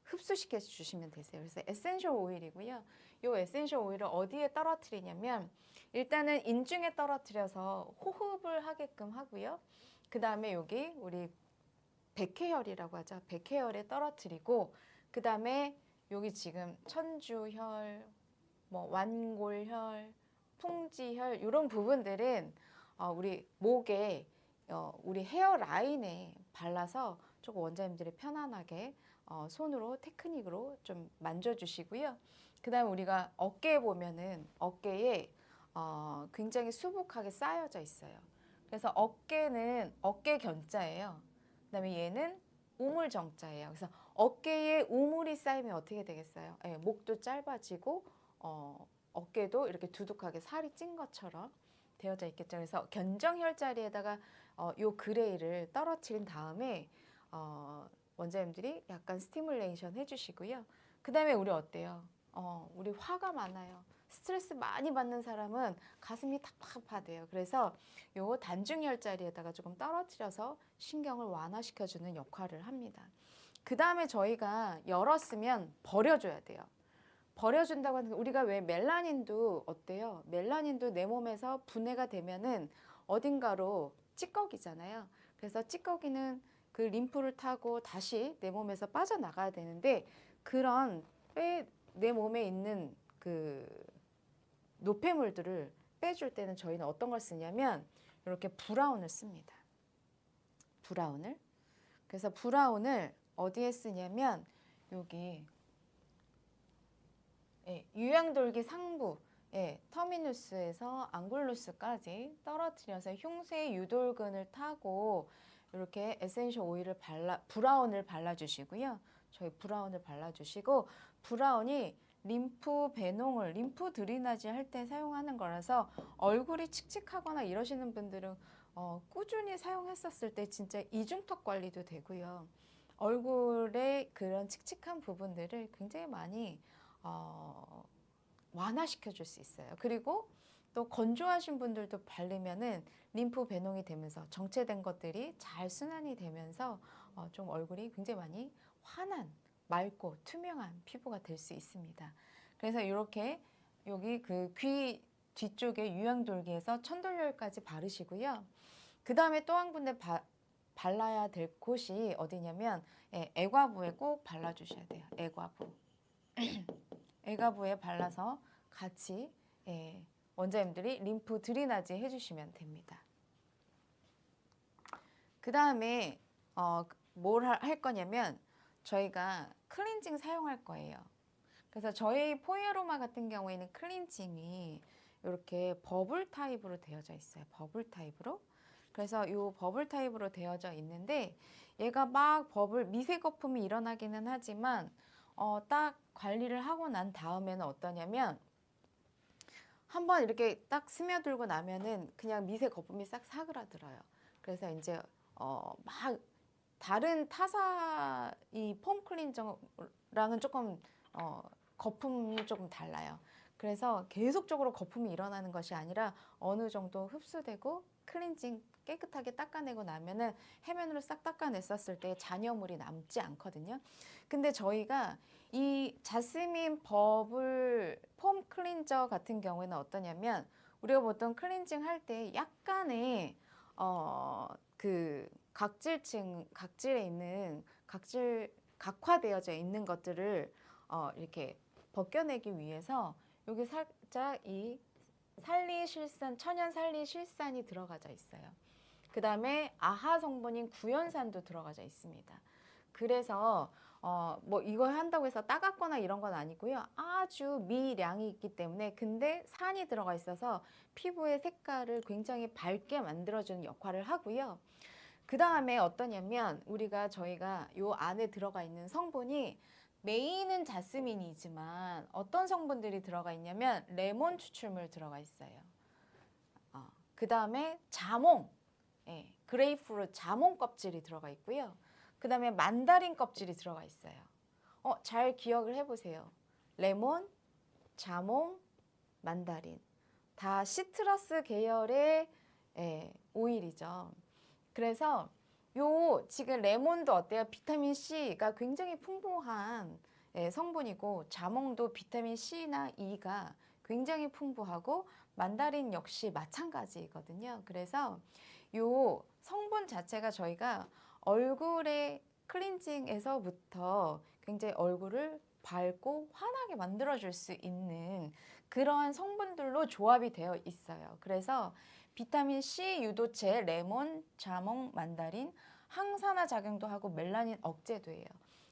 흡수시켜 주시면 되세요. 그래서 에센셜 오일이고요. 이 에센셜 오일을 어디에 떨어뜨리냐면 일단은 인중에 떨어뜨려서 호흡을 하게끔 하고요. 그 다음에 여기 우리 백회혈이라고 하죠. 백회혈에 떨어뜨리고 그 다음에 여기 지금 천주혈, 뭐 완골혈, 풍지혈 이런 부분들은 우리 목에 우리 헤어라인에 발라서 조금 원장님들이 편안하게 손으로 테크닉으로 좀 만져주시고요. 그 다음에 우리가 어깨에 보면은 어깨에 굉장히 수북하게 쌓여져 있어요. 그래서 어깨는 어깨견자예요. 그 다음에 얘는 우물정자예요. 그래서 어깨에 우물이 쌓이면 어떻게 되겠어요? 목도 짧아지고 어깨도 이렇게 두둑하게 살이 찐 것처럼 되어져 있겠죠. 그래서 견정혈자리에다가 요 그레이를 떨어뜨린 다음에 원장님들이 약간 스티뮬레이션 해주시고요. 그 다음에 우리 어때요? 우리 화가 많아요. 스트레스 많이 받는 사람은 가슴이 탑탑하대요. 그래서 요 단중혈자리에다가 조금 떨어뜨려서 신경을 완화시켜주는 역할을 합니다. 그 다음에 저희가 열었으면 버려줘야 돼요. 버려준다고 하는 게 우리가 왜 멜라닌도 어때요? 멜라닌도 내 몸에서 분해가 되면은 어딘가로 찌꺼기잖아요. 그래서 찌꺼기는 그 림프를 타고 다시 내 몸에서 빠져나가야 되는데 그런 내 몸에 있는 그 노폐물들을 빼줄 때는 저희는 어떤 걸 쓰냐면 이렇게 브라운을 씁니다. 브라운을. 그래서 브라운을 어디에 쓰냐면 여기 유양돌기 상부 터미누스에서 앙굴루스까지 떨어뜨려서 흉쇄 유돌근을 타고 이렇게 에센셜 오일을 브라운을 발라주시고요. 저희 브라운을 발라주시고 브라운이 림프 배농을 림프 드리나지 할 때 사용하는 거라서 얼굴이 칙칙하거나 이러시는 분들은 꾸준히 사용했었을 때 진짜 이중턱 관리도 되고요. 얼굴에 그런 칙칙한 부분들을 굉장히 많이 완화시켜 줄 수 있어요. 그리고 또 건조하신 분들도 바르면은 림프 배농이 되면서 정체된 것들이 잘 순환이 되면서 좀 얼굴이 굉장히 많이 환한, 맑고 투명한 피부가 될 수 있습니다. 그래서 이렇게 여기 그 귀 뒤쪽에 유양돌기에서 천돌열까지 바르시고요. 그 다음에 또 한 군데 발라야 될 곳이 어디냐면 애과부에 꼭 발라주셔야 돼요. 애과부. 애과부에 발라서 같이 원장님들이 림프 드리나지 해주시면 됩니다. 그 다음에 뭘 할 거냐면 저희가 클렌징 사용할 거예요. 그래서 저희 포이아로마 같은 경우에는 클렌징이 이렇게 버블 타입으로 되어져 있어요. 버블 타입으로. 그래서 이 버블 타입으로 되어져 있는데 얘가 막 미세 거품이 일어나기는 하지만 딱 관리를 하고 난 다음에는 어떠냐면 한번 이렇게 딱 스며들고 나면은 그냥 미세 거품이 싹 사그라들어요. 그래서 이제 막 다른 타사 이 폼 클렌저랑은 조금 거품이 조금 달라요. 그래서 계속적으로 거품이 일어나는 것이 아니라 어느 정도 흡수되고 클렌징 깨끗하게 닦아내고 나면은 해면으로 싹 닦아냈었을 때 잔여물이 남지 않거든요. 근데 저희가 이 자스민 버블 폼 클렌저 같은 경우에는 어떠냐면 우리가 보통 클렌징 할 때 약간의 그 각질에 있는 각화되어져 있는 것들을 이렇게 벗겨내기 위해서 여기 살짝 이 살리실산, 천연 살리실산이 들어가져 있어요. 그 다음에 아하 성분인 구연산도 들어가져 있습니다. 그래서 뭐 이거 한다고 해서 따갑거나 이런 건 아니고요. 아주 미량이 있기 때문에 근데 산이 들어가 있어서 피부의 색깔을 굉장히 밝게 만들어주는 역할을 하고요. 그 다음에 어떠냐면 저희가 요 안에 들어가 있는 성분이 메인은 자스민이지만 어떤 성분들이 들어가 있냐면 레몬 추출물 들어가 있어요. 그 다음에 자몽, 그레이프루트 자몽 껍질이 들어가 있고요. 그 다음에 만다린 껍질이 들어가 있어요. 잘 기억을 해보세요. 레몬, 자몽, 만다린 다 시트러스 계열의 오일이죠. 그래서 지금 레몬도 어때요? 비타민 C가 굉장히 풍부한 성분이고 자몽도 비타민 C나 E가 굉장히 풍부하고 만다린 역시 마찬가지거든요. 그래서 요 성분 자체가 저희가 얼굴의 클렌징에서부터 굉장히 얼굴을 밝고 환하게 만들어줄 수 있는 그러한 성분들로 조합이 되어 있어요. 그래서 비타민 C 유도체, 레몬, 자몽, 만다린 항산화 작용도 하고 멜라닌 억제도 해요.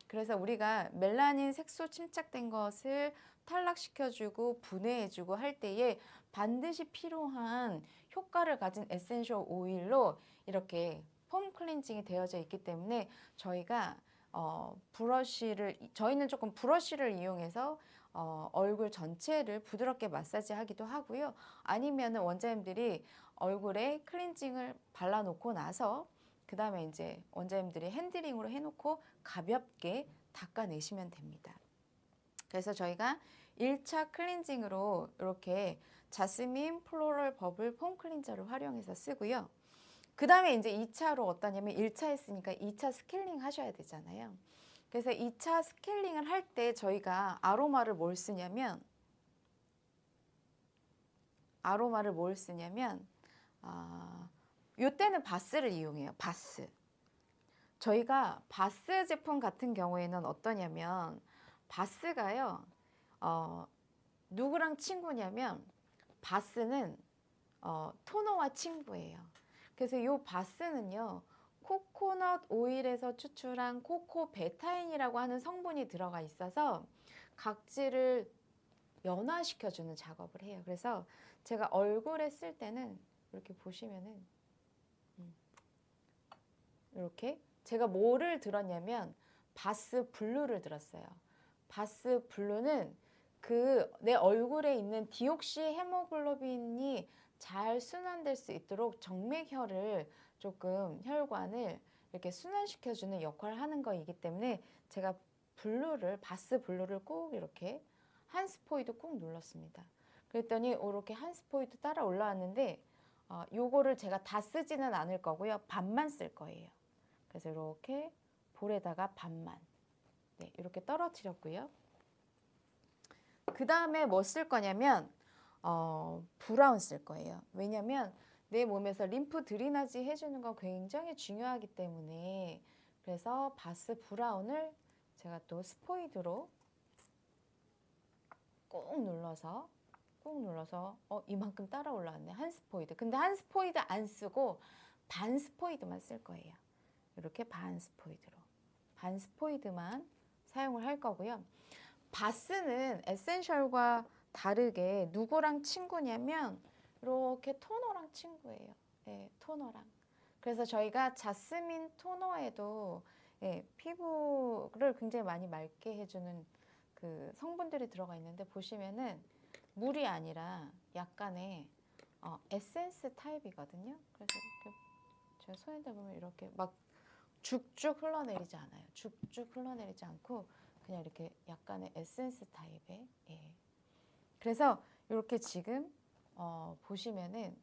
그래서 우리가 멜라닌 색소 침착된 것을 탈락시켜주고 분해해주고 할 때에 반드시 필요한 효과를 가진 에센셜 오일로 이렇게 폼 클렌징이 되어져 있기 때문에 저희가 저희는 조금 브러쉬를 이용해서 얼굴 전체를 부드럽게 마사지하기도 하고요. 아니면은 원장님들이 얼굴에 클렌징을 발라놓고 나서 그 다음에 이제 원장님들이 핸드링으로 해놓고 가볍게 닦아내시면 됩니다. 그래서 저희가 1차 클렌징으로 이렇게 자스민 플로럴 버블 폼 클렌저를 활용해서 쓰고요. 그 다음에 이제 2차로 어떠냐면 1차 했으니까 2차 스케일링 하셔야 되잖아요. 그래서 2차 스케일링을 할 때 저희가 아로마를 뭘 쓰냐면 요때는 바스를 이용해요. 바스. 저희가 바스 제품 같은 경우에는 어떠냐면 바스가요. 누구랑 친구냐면 바스는 토너와 친구예요. 그래서 이 바스는요, 코코넛 오일에서 추출한 코코 베타인이라고 하는 성분이 들어가 있어서 각질을 연화시켜주는 작업을 해요. 그래서 제가 얼굴에 쓸 때는 이렇게 보시면은 이렇게 제가 뭐를 들었냐면 바스 블루를 들었어요. 바스 블루는 그 내 얼굴에 있는 디옥시 헤모글로빈이 잘 순환될 수 있도록 정맥혈을 조금 혈관을 이렇게 순환시켜주는 역할을 하는 거이기 때문에 제가 바스 블루를 꼭 이렇게 한 스포이드 꼭 눌렀습니다. 그랬더니 이렇게 한 스포이드 따라 올라왔는데 요거를 제가 다 쓰지는 않을 거고요. 반만 쓸 거예요. 그래서 이렇게 볼에다가 반만 이렇게 떨어뜨렸고요. 그 다음에 뭐 쓸 거냐면 브라운 쓸 거예요. 왜냐면 내 몸에서 림프 드리나지 해주는 거 굉장히 중요하기 때문에 그래서 바스 브라운을 제가 또 스포이드로 꾹 눌러서 이만큼 따라 올라왔네. 한 스포이드. 근데 한 스포이드 안 쓰고 반 스포이드만 쓸 거예요. 이렇게 반 스포이드만 사용을 할 거고요. 바스는 에센셜과 다르게 누구랑 친구냐면 이렇게 토너랑 친구예요. 네, 토너랑. 그래서 저희가 자스민 토너에도 피부를 굉장히 많이 맑게 해주는 그 성분들이 들어가 있는데 보시면은 물이 아니라 약간의 에센스 타입이거든요. 그래서 이렇게 제가 손에다 보면 이렇게 막 쭉쭉 흘러내리지 않아요. 쭉쭉 흘러내리지 않고 그냥 이렇게 약간의 에센스 타입의 그래서 이렇게 지금 보시면은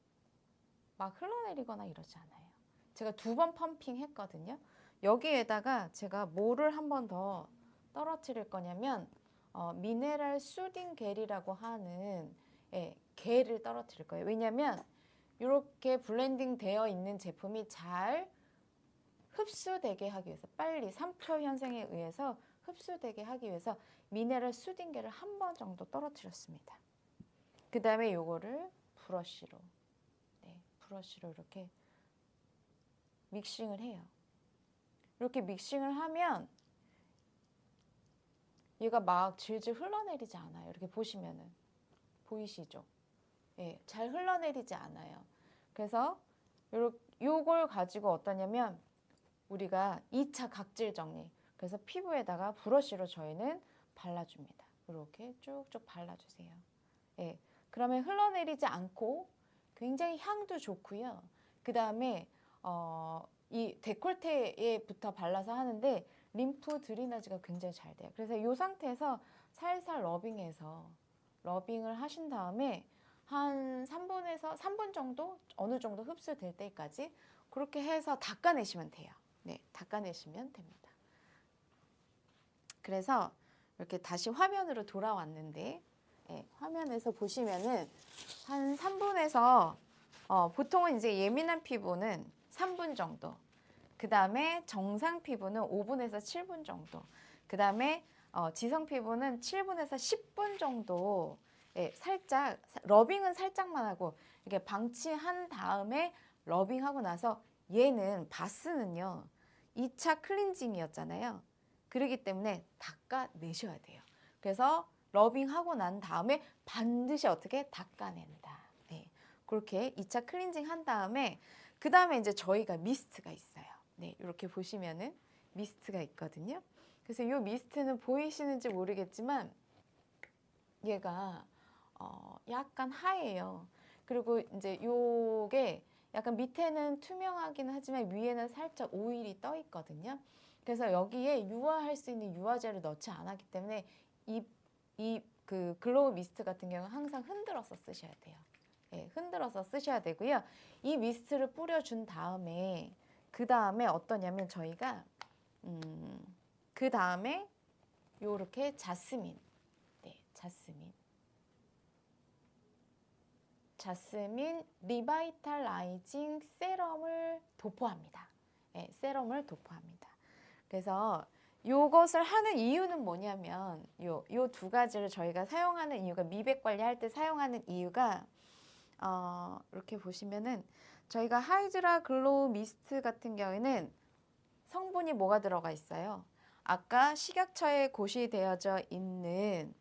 막 흘러내리거나 이러지 않아요. 제가 2번 펌핑 했거든요. 여기에다가 제가 뭐를 한 번 더 떨어뜨릴 거냐면 미네랄 수딩 겔이라고 하는 겔을 떨어뜨릴 거예요. 왜냐면 이렇게 블렌딩 되어 있는 제품이 잘 흡수되게 하기 위해서 빨리 3초 현상에 의해서 흡수되게 하기 위해서 미네랄 수딩 겔을 한 번 정도 떨어뜨렸습니다. 그 다음에 요거를 브러쉬로 이렇게 믹싱을 해요. 이렇게 믹싱을 하면 얘가 막 질질 흘러내리지 않아요. 이렇게 보시면은 보이시죠? 잘 흘러내리지 않아요. 그래서 요걸 가지고 어떠냐면 우리가 2차 각질 정리. 그래서 피부에다가 브러쉬로 저희는 발라줍니다. 이렇게 쭉쭉 발라주세요. 그러면 흘러내리지 않고 굉장히 향도 좋고요. 그 다음에 이 데콜테에부터 발라서 하는데 림프 드리나지가 굉장히 잘 돼요. 그래서 이 상태에서 살살 러빙을 하신 다음에 한 3분 정도 어느 정도 흡수될 때까지 그렇게 해서 닦아내시면 돼요. 닦아내시면 됩니다. 그래서 이렇게 다시 화면으로 돌아왔는데 화면에서 보시면은 한 3분에서 보통은 이제 예민한 피부는 3분 정도, 그 다음에 정상 피부는 5분에서 7분 정도, 그 다음에 지성 피부는 7분에서 10분 정도 살짝 러빙은 살짝만 하고 이렇게 방치한 다음에 러빙하고 나서 얘는 바스는요 2차 클렌징이었잖아요. 그렇기 때문에 닦아내셔야 돼요. 그래서 러빙하고 난 다음에 반드시 어떻게 닦아낸다. 그렇게 2차 클렌징 한 다음에 그 다음에 이제 저희가 미스트가 있어요. 이렇게 보시면은 미스트가 있거든요. 그래서 이 미스트는 보이시는지 모르겠지만 얘가 약간 하얘요. 그리고 이제 요게 약간 밑에는 투명하긴 하지만 위에는 살짝 오일이 떠 있거든요. 그래서 여기에 유화할 수 있는 유화제를 넣지 않았기 때문에 그 글로우 미스트 같은 경우는 항상 흔들어서 쓰셔야 돼요. 흔들어서 쓰셔야 되고요. 이 미스트를 뿌려준 다음에 그 다음에 어떠냐면 저희가 그 다음에 요렇게 자스민 리바이탈라이징 세럼을 도포합니다. 세럼을 도포합니다. 그래서 요것을 하는 이유는 뭐냐면 요 2가지를 저희가 사용하는 이유가 미백 관리할 때 사용하는 이유가 이렇게 보시면은 저희가 하이드라 글로우 미스트 같은 경우에는 성분이 뭐가 들어가 있어요? 아까 식약처에 고시되어져 있는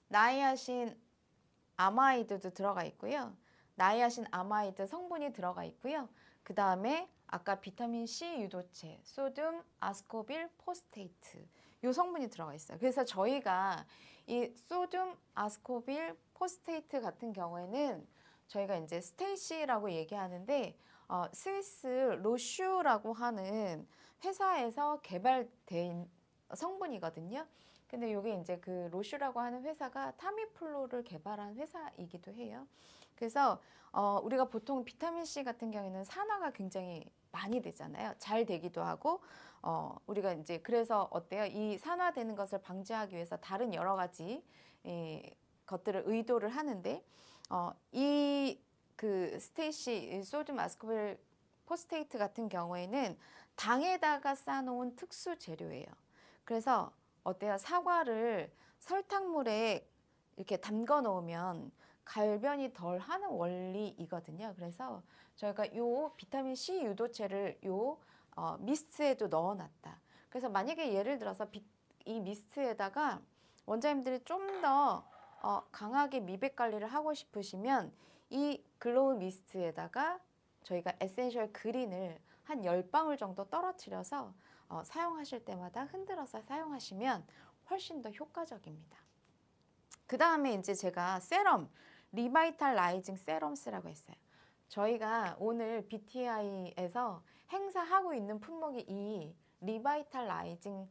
나이아신 아마이드도 들어가 있고요. 나이아신 아마이드 성분이 들어가 있고요. 그 다음에 아까 비타민 C 유도체, 소듐 아스코빌 포스테이트 이 성분이 들어가 있어요. 그래서 저희가 이 소듐 아스코빌 포스테이트 같은 경우에는 저희가 이제 스테이시라고 얘기하는데 스위스 로슈라고 하는 회사에서 개발된 성분이거든요. 근데 이게 이제 그 로슈라고 하는 회사가 타미플루를 개발한 회사이기도 해요. 그래서 우리가 보통 비타민 C 같은 경우에는 산화가 굉장히 많이 되잖아요. 잘 되기도 하고 우리가 이제 그래서 어때요? 이 산화되는 것을 방지하기 위해서 다른 여러 가지 것들을 의도를 하는데 이 그 스테이시 소듐 아스코빌 포스테이트 같은 경우에는 당에다가 싸놓은 특수 재료예요. 그래서 어때요? 사과를 설탕물에 이렇게 담궈 놓으면 갈변이 덜 하는 원리이거든요. 그래서 저희가 요 비타민 C 유도체를 요 미스트에도 넣어 놨다. 그래서 만약에 예를 들어서 이 미스트에다가 원장님들이 좀 더 강하게 미백 관리를 하고 싶으시면 이 글로우 미스트에다가 저희가 에센셜 그린을 한 10방울 정도 떨어뜨려서 사용하실 때마다 흔들어서 사용하시면 훨씬 더 효과적입니다. 그 다음에 이제 제가 세럼, 리바이탈라이징 세럼스라고 했어요. 저희가 오늘 BTI에서 행사하고 있는 품목이 이 리바이탈라이징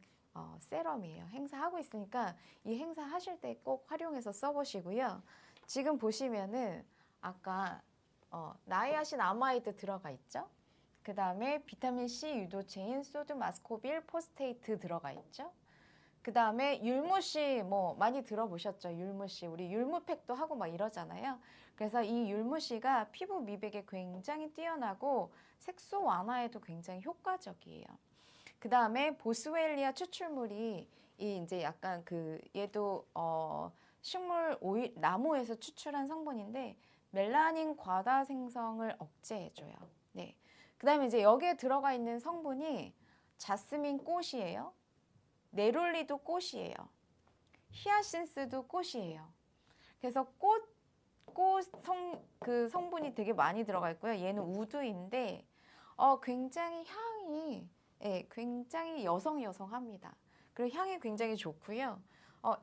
세럼이에요. 행사하고 있으니까 이 행사 하실 때 꼭 활용해서 써보시고요. 지금 보시면은 아까 나이아신 아마이드 들어가 있죠? 그 다음에 비타민 C 유도체인 소듐 아스코빌 포스테이트 들어가 있죠? 그 다음에 율무씨 뭐 많이 들어보셨죠? 율무씨 우리 율무팩도 하고 막 이러잖아요. 그래서 이 율무씨가 피부 미백에 굉장히 뛰어나고 색소 완화에도 굉장히 효과적이에요. 그 다음에 보스웰리아 추출물이 이 이제 약간 그 얘도 식물 오일 나무에서 추출한 성분인데 멜라닌 과다 생성을 억제해줘요. 네. 그 다음에 이제 여기에 들어가 있는 성분이 자스민 꽃이에요. 네롤리도 꽃이에요. 히아신스도 꽃이에요. 그래서 그 성분이 되게 많이 들어가 있고요. 얘는 우드인데 굉장히 향이 굉장히 여성합니다. 그리고 향이 굉장히 좋고요.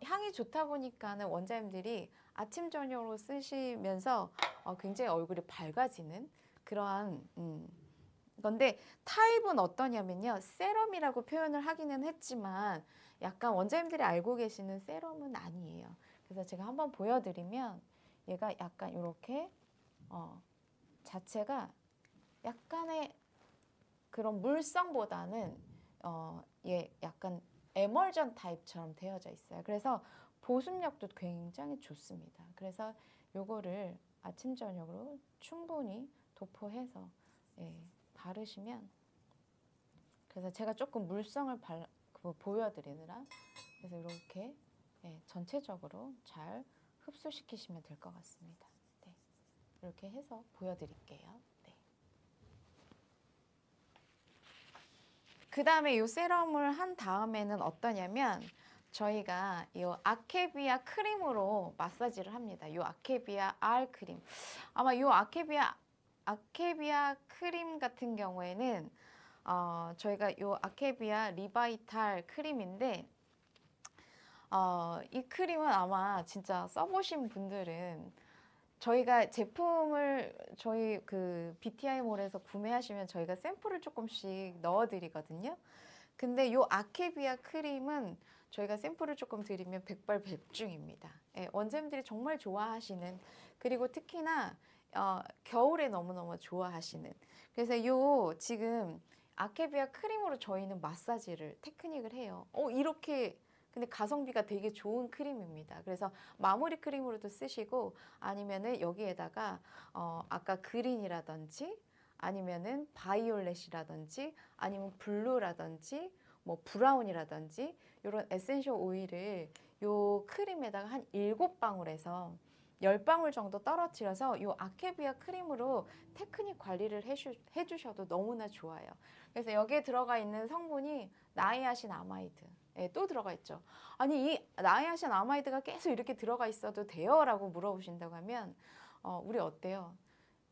향이 좋다 보니까는 원장님들이 아침 저녁으로 쓰시면서 굉장히 얼굴이 밝아지는 그러한 건데 타입은 어떠냐면요. 세럼이라고 표현을 하기는 했지만 약간 원장님들이 알고 계시는 세럼은 아니에요. 그래서 제가 한번 보여드리면 얘가 약간 이렇게 자체가 약간의 그런 물성보다는 얘 약간 에멀전 타입처럼 되어져 있어요. 그래서 보습력도 굉장히 좋습니다. 그래서 요거를 아침 저녁으로 충분히 도포해서 바르시면 그래서 제가 조금 물성을 보여드리느라 그래서 이렇게 전체적으로 잘 흡수시키시면 될 것 같습니다. 네, 이렇게 해서 보여드릴게요. 네. 그 다음에 이 세럼을 한 다음에는 어떠냐면 저희가 이 아케비아 크림으로 마사지를 합니다. 이 아케비아 R 크림. 아마 이 아케비아 크림 같은 경우에는 저희가 이 아케비아 리바이탈 크림인데 이 크림은 아마 진짜 써보신 분들은 저희가 제품을 저희 그 BTI몰에서 구매하시면 저희가 샘플을 조금씩 넣어드리거든요. 근데 요 아케비아 크림은 저희가 샘플을 조금 드리면 백발백중입니다. 원장님들이 정말 좋아하시는 그리고 특히나 겨울에 너무너무 좋아하시는 그래서 요 지금 아케비아 크림으로 저희는 마사지를 테크닉을 해요. 이렇게 근데 가성비가 되게 좋은 크림입니다. 그래서 마무리 크림으로도 쓰시고 아니면은 여기에다가 아까 그린이라든지 아니면은 바이올렛이라든지 아니면 블루라든지 뭐 브라운이라든지 이런 에센셜 오일을 요 크림에다가 한 7방울에서 10방울 정도 떨어뜨려서 이 아케비아 크림으로 테크닉 관리를 해주셔도 너무나 좋아요. 그래서 여기에 들어가 있는 성분이 나이아신 아마이드. 예, 또 들어가 있죠. 아니 이 나이아신 아마이드가 계속 이렇게 들어가 있어도 돼요? 라고 물어보신다고 하면 우리 어때요?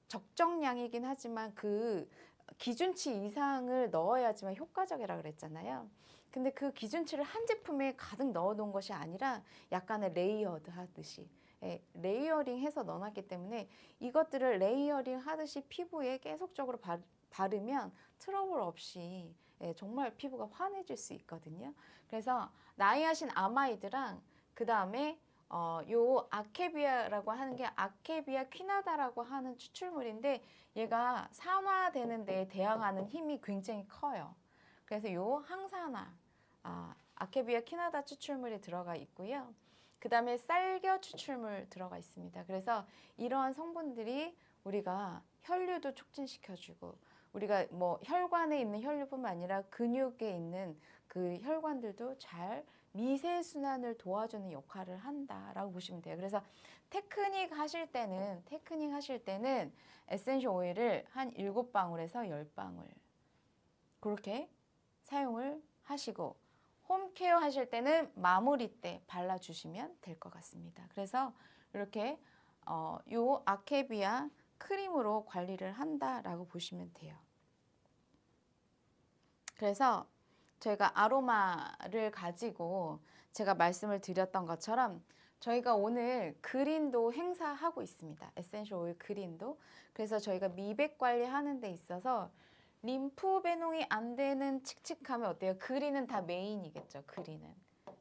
적정량이긴 하지만 그 기준치 이상을 넣어야지만 효과적이라 그랬잖아요. 근데 그 기준치를 한 제품에 가득 넣어 놓은 것이 아니라 약간의 레이어드 하듯이 레이어링 해서 넣어놨기 때문에 이것들을 레이어링 하듯이 피부에 계속적으로 바르면 트러블 없이 정말 피부가 환해질 수 있거든요. 그래서 나이아신 아마이드랑 그 다음에 요 아케비아라고 하는 게 아케비아 퀴나다라고 하는 추출물인데 얘가 산화되는 데 대항하는 힘이 굉장히 커요. 그래서 요 항산화, 아케비아 퀴나다 추출물이 들어가 있고요. 그 다음에 쌀겨 추출물 들어가 있습니다. 그래서 이러한 성분들이 우리가 혈류도 촉진시켜주고 우리가 뭐 혈관에 있는 혈류뿐만 아니라 근육에 있는 그 혈관들도 잘 미세 순환을 도와주는 역할을 한다라고 보시면 돼요. 그래서 테크닉 하실 때는 에센셜 오일을 한 7방울에서 10방울 그렇게 사용을 하시고 홈케어 하실 때는 마무리 때 발라주시면 될 것 같습니다. 그래서 이렇게 요 아케비아 크림으로 관리를 한다라고 보시면 돼요. 그래서 저희가 아로마를 가지고 제가 말씀을 드렸던 것처럼 저희가 오늘 그린도 행사하고 있습니다. 에센셜 오일 그린도. 그래서 저희가 미백 관리하는 데 있어서 림프 배농이 안 되는 칙칙하면 어때요? 그린은 다 메인이겠죠. 그린은.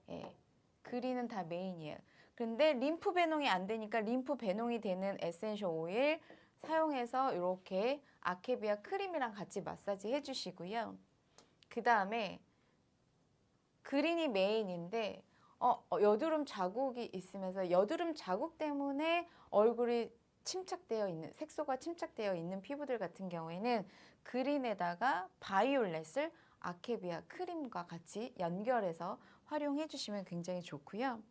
예. 그린은 다 메인이에요. 근데 림프 배농이 안 되니까 림프 배농이 되는 에센셜 오일 사용해서 이렇게 아케비아 크림이랑 같이 마사지 해주시고요. 그 다음에 그린이 메인인데 여드름 자국이 있으면서 여드름 자국 때문에 얼굴이 침착되어 있는 색소가 침착되어 있는 피부들 같은 경우에는 그린에다가 바이올렛을 아케비아 크림과 같이 연결해서 활용해 주시면 굉장히 좋고요.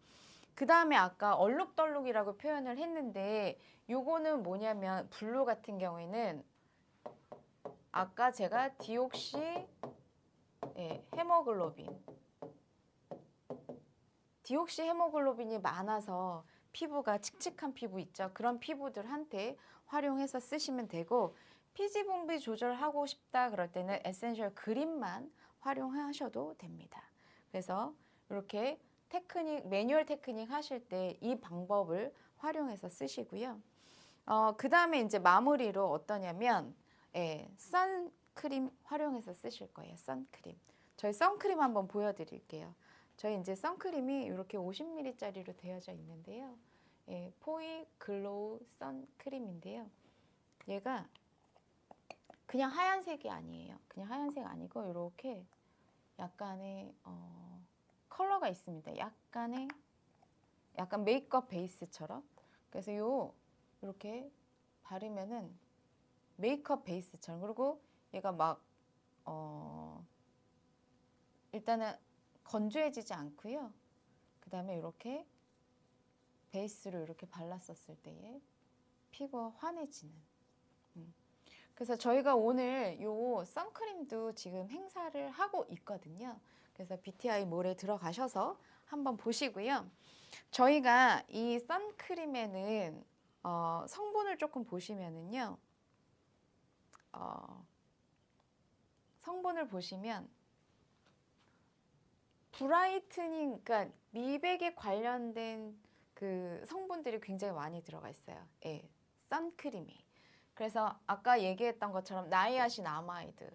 그 다음에 아까 얼룩덜룩이라고 표현을 했는데 요거는 뭐냐면 블루 같은 경우에는 아까 제가 디옥시 헤모글로빈 디옥시 헤모글로빈이 많아서 피부가 칙칙한 피부 있죠. 그런 피부들한테 활용해서 쓰시면 되고 피지 분비 조절하고 싶다 그럴 때는 에센셜 그린만 활용하셔도 됩니다. 그래서 이렇게 테크닉, 매뉴얼 테크닉 하실 때 이 방법을 활용해서 쓰시고요. 그 다음에 이제 마무리로 어떠냐면 선크림 활용해서 쓰실 거예요. 선크림. 저희 선크림 한번 보여드릴게요. 저희 이제 선크림이 이렇게 50ml짜리로 되어져 있는데요. 포이 글로우 선크림인데요. 얘가 그냥 하얀색이 아니에요. 그냥 하얀색 아니고 이렇게 약간의 컬러가 있습니다. 약간 메이크업 베이스처럼. 그래서 이렇게 바르면은 메이크업 베이스처럼. 그리고 얘가 막 일단은 건조해지지 않고요. 그 다음에 이렇게 베이스로 이렇게 발랐었을 때에 피부가 환해지는. 그래서 저희가 오늘 요 선크림도 지금 행사를 하고 있거든요. 그래서 BTI 몰에 들어가셔서 한번 보시고요. 저희가 이 선크림에는 성분을 조금 보시면은요. 성분을 보시면 브라이트닝, 그러니까 미백에 관련된 그 성분들이 굉장히 많이 들어가 있어요. 선크림이. 그래서 아까 얘기했던 것처럼 나이아신 아마이드,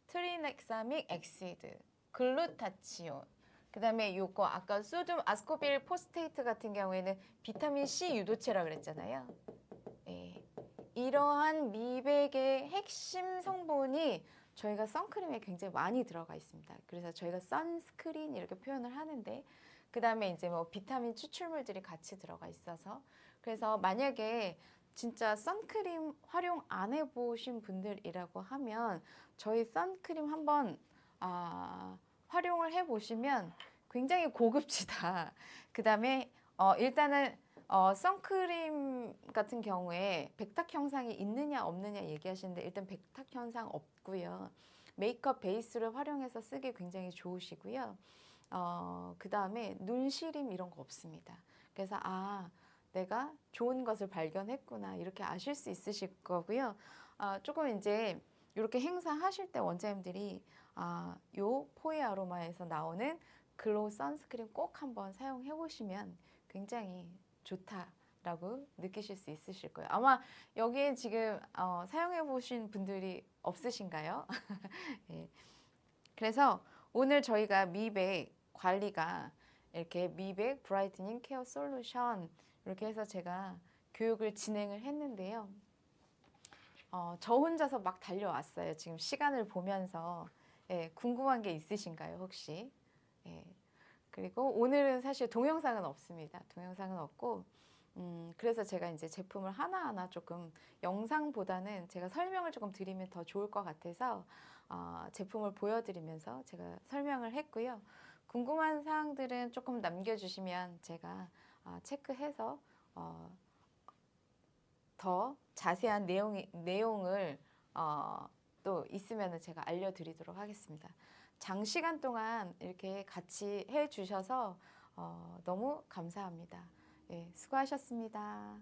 트리넥사믹 엑시드, 글루타치온, 그 다음에 요거 아까 소듐 아스코빌 포스테이트 같은 경우에는 비타민 C 유도체라 그랬잖아요. 이러한 미백의 핵심 성분이 저희가 선크림에 굉장히 많이 들어가 있습니다. 그래서 저희가 선스크린 이렇게 표현을 하는데 그 다음에 이제 뭐 비타민 추출물들이 같이 들어가 있어서 그래서 만약에 진짜 선크림 활용 안 해보신 분들이라고 하면 저희 선크림 한번 활용을 해보시면 굉장히 고급지다. 그 다음에 일단은 선크림 같은 경우에 백탁 현상이 있느냐 없느냐 얘기하시는데 일단 백탁 현상 없고요. 메이크업 베이스를 활용해서 쓰기 굉장히 좋으시고요. 그 다음에 눈시림 이런 거 없습니다. 그래서 내가 좋은 것을 발견했구나 이렇게 아실 수 있으실 거고요. 조금 이제 이렇게 행사하실 때 원장님들이 요 포에 아로마에서 나오는 글로우 선스크림 꼭 한번 사용해 보시면 굉장히 좋다라고 느끼실 수 있으실 거예요. 아마 여기에 지금 사용해 보신 분들이 없으신가요? 예. 그래서 오늘 저희가 미백 관리가 이렇게 미백 브라이트닝 케어 솔루션 이렇게 해서 제가 교육을 진행을 했는데요. 저 혼자서 막 달려왔어요. 지금 시간을 보면서. 예, 궁금한 게 있으신가요, 혹시? 예. 그리고 오늘은 사실 동영상은 없습니다. 동영상은 없고, 그래서 제가 이제 제품을 하나하나 조금 영상보다는 제가 설명을 조금 드리면 더 좋을 것 같아서 제품을 보여드리면서 제가 설명을 했고요. 궁금한 사항들은 조금 남겨주시면 제가 체크해서 더 자세한 내용을 또 있으면 제가 알려드리도록 하겠습니다. 장시간 동안 이렇게 같이 해주셔서 너무 감사합니다. 예, 수고하셨습니다.